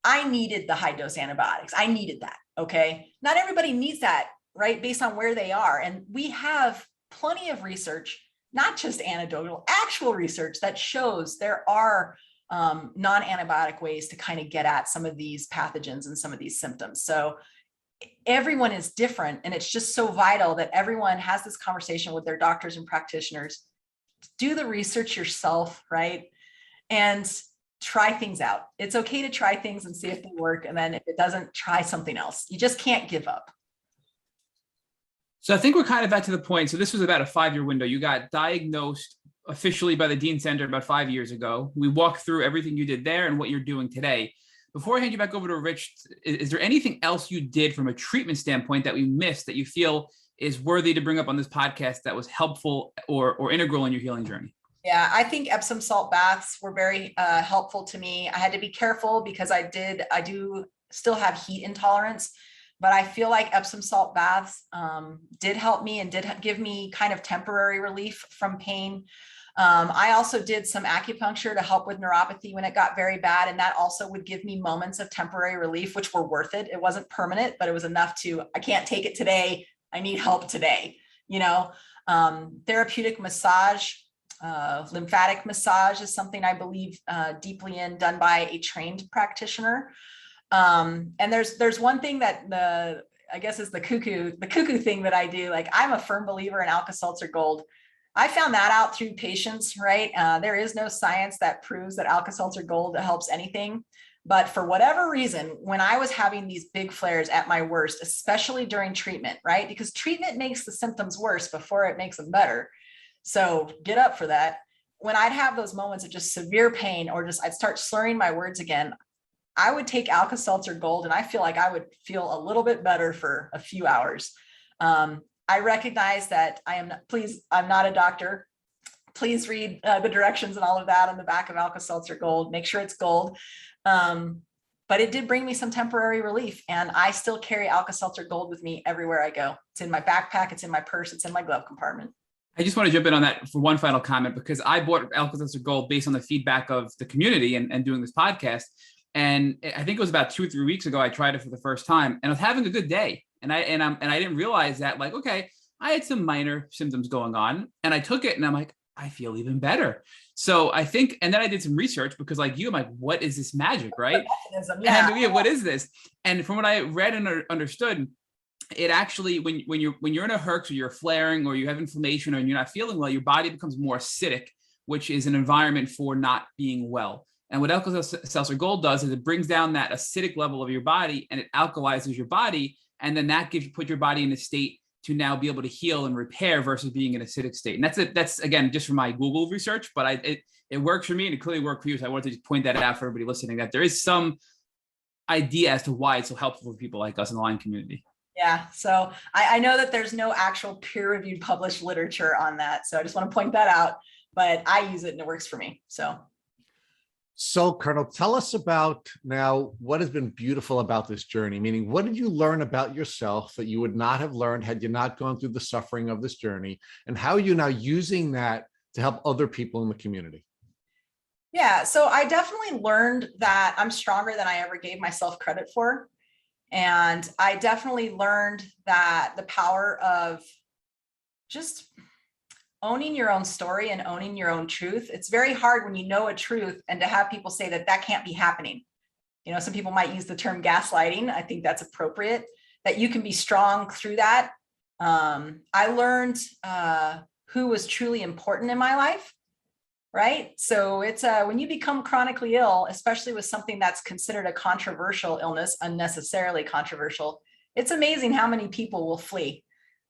I needed the high dose antibiotics. I needed that. Okay. Not everybody needs that, right? Based on where they are. And we have plenty of research, not just anecdotal, actual research that shows there are non-antibiotic ways to kind of get at some of these pathogens and some of these symptoms. So everyone is different. And it's just so vital that everyone has this conversation with their doctors and practitioners. Do the research yourself, right? And try things out. It's okay to try things and see if they work. And then if it doesn't, try something else. You just can't give up. So I think we're kind of back to the point. So this was about a 5-year window. You got diagnosed officially by the Dean Center about 5 years ago. We walked through everything you did there and what you're doing today. Before I hand you back over to Rich, is there anything else you did from a treatment standpoint that we missed that you feel is worthy to bring up on this podcast that was helpful or integral in your healing journey? Yeah, I think Epsom salt baths were very helpful to me. I had to be careful because I do still have heat intolerance, but I feel like Epsom salt baths did help me and did give me kind of temporary relief from pain. I also did some acupuncture to help with neuropathy when it got very bad. And that also would give me moments of temporary relief, which were worth it. It wasn't permanent, but it was enough to, I can't take it today. I need help today. Therapeutic massage, lymphatic massage is something I believe deeply in, done by a trained practitioner. And there's one thing that I guess is the cuckoo thing that I do. Like, I'm a firm believer in Alka-Seltzer Gold. I found that out through patients, right? There is no science that proves that Alka-Seltzer Gold helps anything. But for whatever reason, when I was having these big flares at my worst, especially during treatment, right? Because treatment makes the symptoms worse before it makes them better. So get up for that. When I'd have those moments of just severe pain, or just I'd start slurring my words again, I would take Alka-Seltzer Gold, and I feel like I would feel a little bit better for a few hours. I recognize that I'm not a doctor. Please read the directions and all of that on the back of Alka-Seltzer Gold. Make sure it's gold. But but it did bring me some temporary relief. And I still carry Alka-Seltzer Gold with me everywhere I go. It's in my backpack, it's in my purse, it's in my glove compartment. I just want to jump in on that for one final comment, because I bought Alka-Seltzer Gold based on the feedback of the community and doing this podcast. And I think it was about 2 or 3 weeks ago, I tried it for the first time and I was having a good day. And I didn't realize that, like, okay, I had some minor symptoms going on and I took it and I'm like, I feel even better. So I think, and then I did some research because like you, I'm like, what is this magic, right? Yeah. And what is this? And from what I read and understood, it actually, when you're in a herx or you're flaring or you have inflammation or you're not feeling well, your body becomes more acidic, which is an environment for not being well. And what Alka-Seltzer Gold does is it brings down that acidic level of your body and it alkalizes your body. And then that put your body in a state to now be able to heal and repair versus being in an acidic state. And that's again, just from my Google research, but it works for me and it clearly worked for you. So I wanted to just point that out for everybody listening, that there is some idea as to why it's so helpful for people like us in the Lyme community. Yeah. So I know that there's no actual peer-reviewed published literature on that. So I just want to point that out, but I use it and it works for me. So, Colonel, tell us about now what has been beautiful about this journey, meaning what did you learn about yourself that you would not have learned had you not gone through the suffering of this journey, and how are you now using that to help other people in the community? Yeah, so I definitely learned that I'm stronger than I ever gave myself credit for. And I definitely learned that the power of just owning your own story and owning your own truth. It's very hard when you know a truth and to have people say that that can't be happening. You know, some people might use the term gaslighting. I think that's appropriate, that you can be strong through that. I learned who was truly important in my life, right? So it's when you become chronically ill, especially with something that's considered a controversial illness, unnecessarily controversial, it's amazing how many people will flee.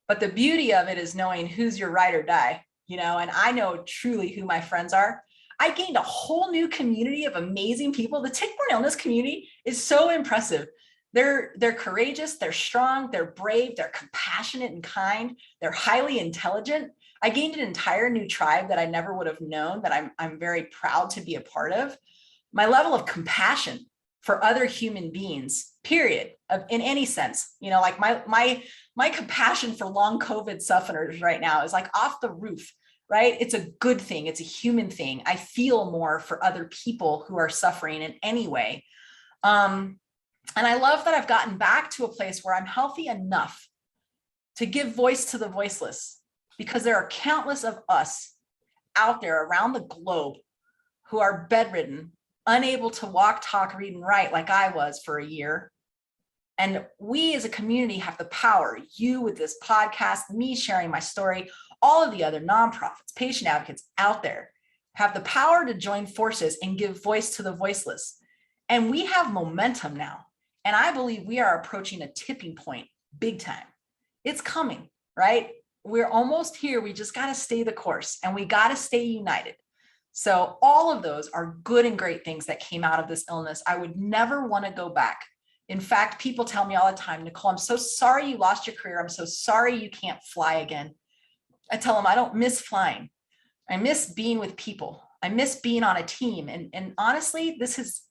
But the beauty of it is knowing who's your ride or die, you know, and I know truly who my friends are. I gained a whole new community of amazing people. The tick-borne illness community is so impressive. They're courageous, they're strong, they're brave, they're compassionate and kind, they're highly intelligent. I gained an entire new tribe that I never would have known, that I'm very proud to be a part of. My level of compassion for other human beings, period, in any sense, you know, like my compassion for long COVID sufferers right now is like off the roof, right? It's a good thing. It's a human thing. I feel more for other people who are suffering in any way. And I love that I've gotten back to a place where I'm healthy enough to give voice to the voiceless, because there are countless of us out there around the globe who are bedridden, unable to walk, talk, read, and write like I was for a year. And we as a community have the power, you with this podcast, me sharing my story, all of the other nonprofits, patient advocates out there have the power to join forces and give voice to the voiceless. And we have momentum now. And I believe we are approaching a tipping point big time. It's coming, right? We're almost here. We just got to stay the course and we got to stay united. So all of those are good and great things that came out of this illness. I would never want to go back. In fact, people tell me all the time, Nicole, I'm so sorry you lost your career. I'm so sorry you can't fly again. I tell them I don't miss flying. I miss being with people. I miss being on a team. And honestly, this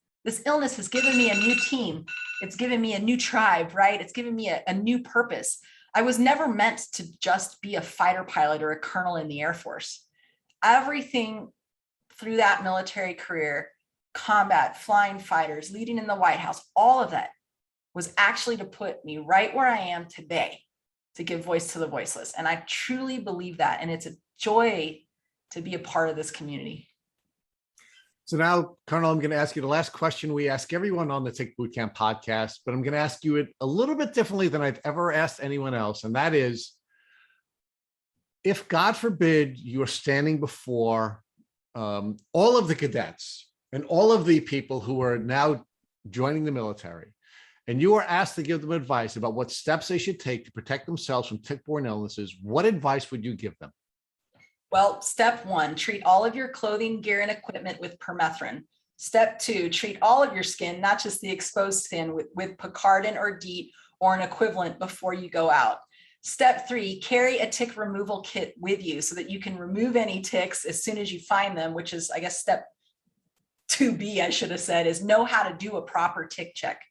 illness has given me a new team. It's given me a new tribe, right? It's given me a new purpose. I was never meant to just be a fighter pilot or a colonel in the Air Force. Everything through that military career, combat, flying fighters, leading in the White House, all of that was actually to put me right where I am today, to give voice to the voiceless. And I truly believe that. And it's a joy to be a part of this community. So now, Colonel, I'm going to ask you the last question we ask everyone on the Tick Bootcamp podcast, but I'm going to ask you it a little bit differently than I've ever asked anyone else. And that is, if God forbid you are standing before all of the cadets and all of the people who are now joining the military, and you are asked to give them advice about what steps they should take to protect themselves from tick-borne illnesses, what advice would you give them? Well, step 1, treat all of your clothing, gear, and equipment with permethrin. Step 2, treat all of your skin, not just the exposed skin, with precaution or DEET or an equivalent before you go out. Step 3, carry a tick removal kit with you so that you can remove any ticks as soon as you find them, which is, I guess, step to be, I should have said, is know how to do a proper tick check.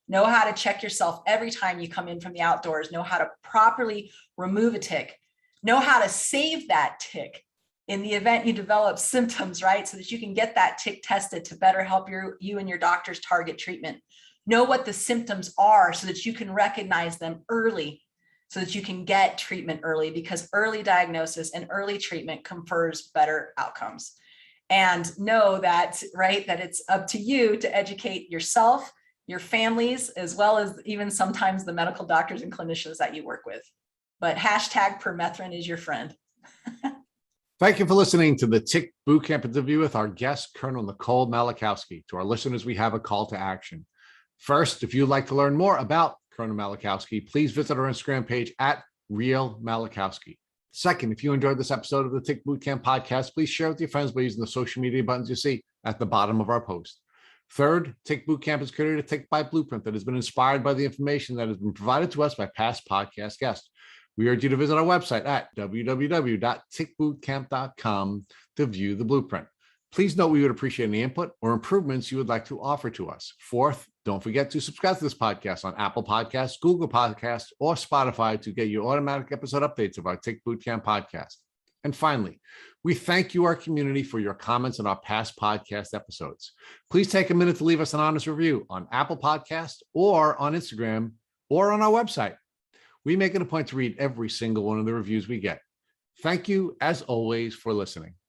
Know how to check yourself every time you come in from the outdoors. Know how to properly remove a tick. Know how to save that tick in the event you develop symptoms, right? So that you can get that tick tested to better help you and your doctor's target treatment. Know what the symptoms are so that you can recognize them early, so that you can get treatment early, because early diagnosis and early treatment confers better outcomes. And know that, right, that it's up to you to educate yourself, your families, as well as even sometimes the medical doctors and clinicians that you work with. But hashtag permethrin is your friend. Thank you for listening to the Tick Bootcamp interview with our guest, Colonel Nicole Malachowski. To our listeners, we have a call to action. First, if you'd like to learn more about Colonel Malachowski, please visit our Instagram page at Real Malachowski. Second, if you enjoyed this episode of the Tick Bootcamp podcast, please share with your friends by using the social media buttons you see at the bottom of our post. Third, Tick Bootcamp is created a Tick by blueprint that has been inspired by the information that has been provided to us by past podcast guests. We urge you to visit our website at www.tickbootcamp.com to view the blueprint. Please note we would appreciate any input or improvements you would like to offer to us. Fourth, don't forget to subscribe to this podcast on Apple Podcasts, Google Podcasts, or Spotify to get your automatic episode updates of our Tick Bootcamp podcast. And finally, we thank you, our community, for your comments on our past podcast episodes. Please take a minute to leave us an honest review on Apple Podcasts or on Instagram or on our website. We make it a point to read every single one of the reviews we get. Thank you, as always, for listening.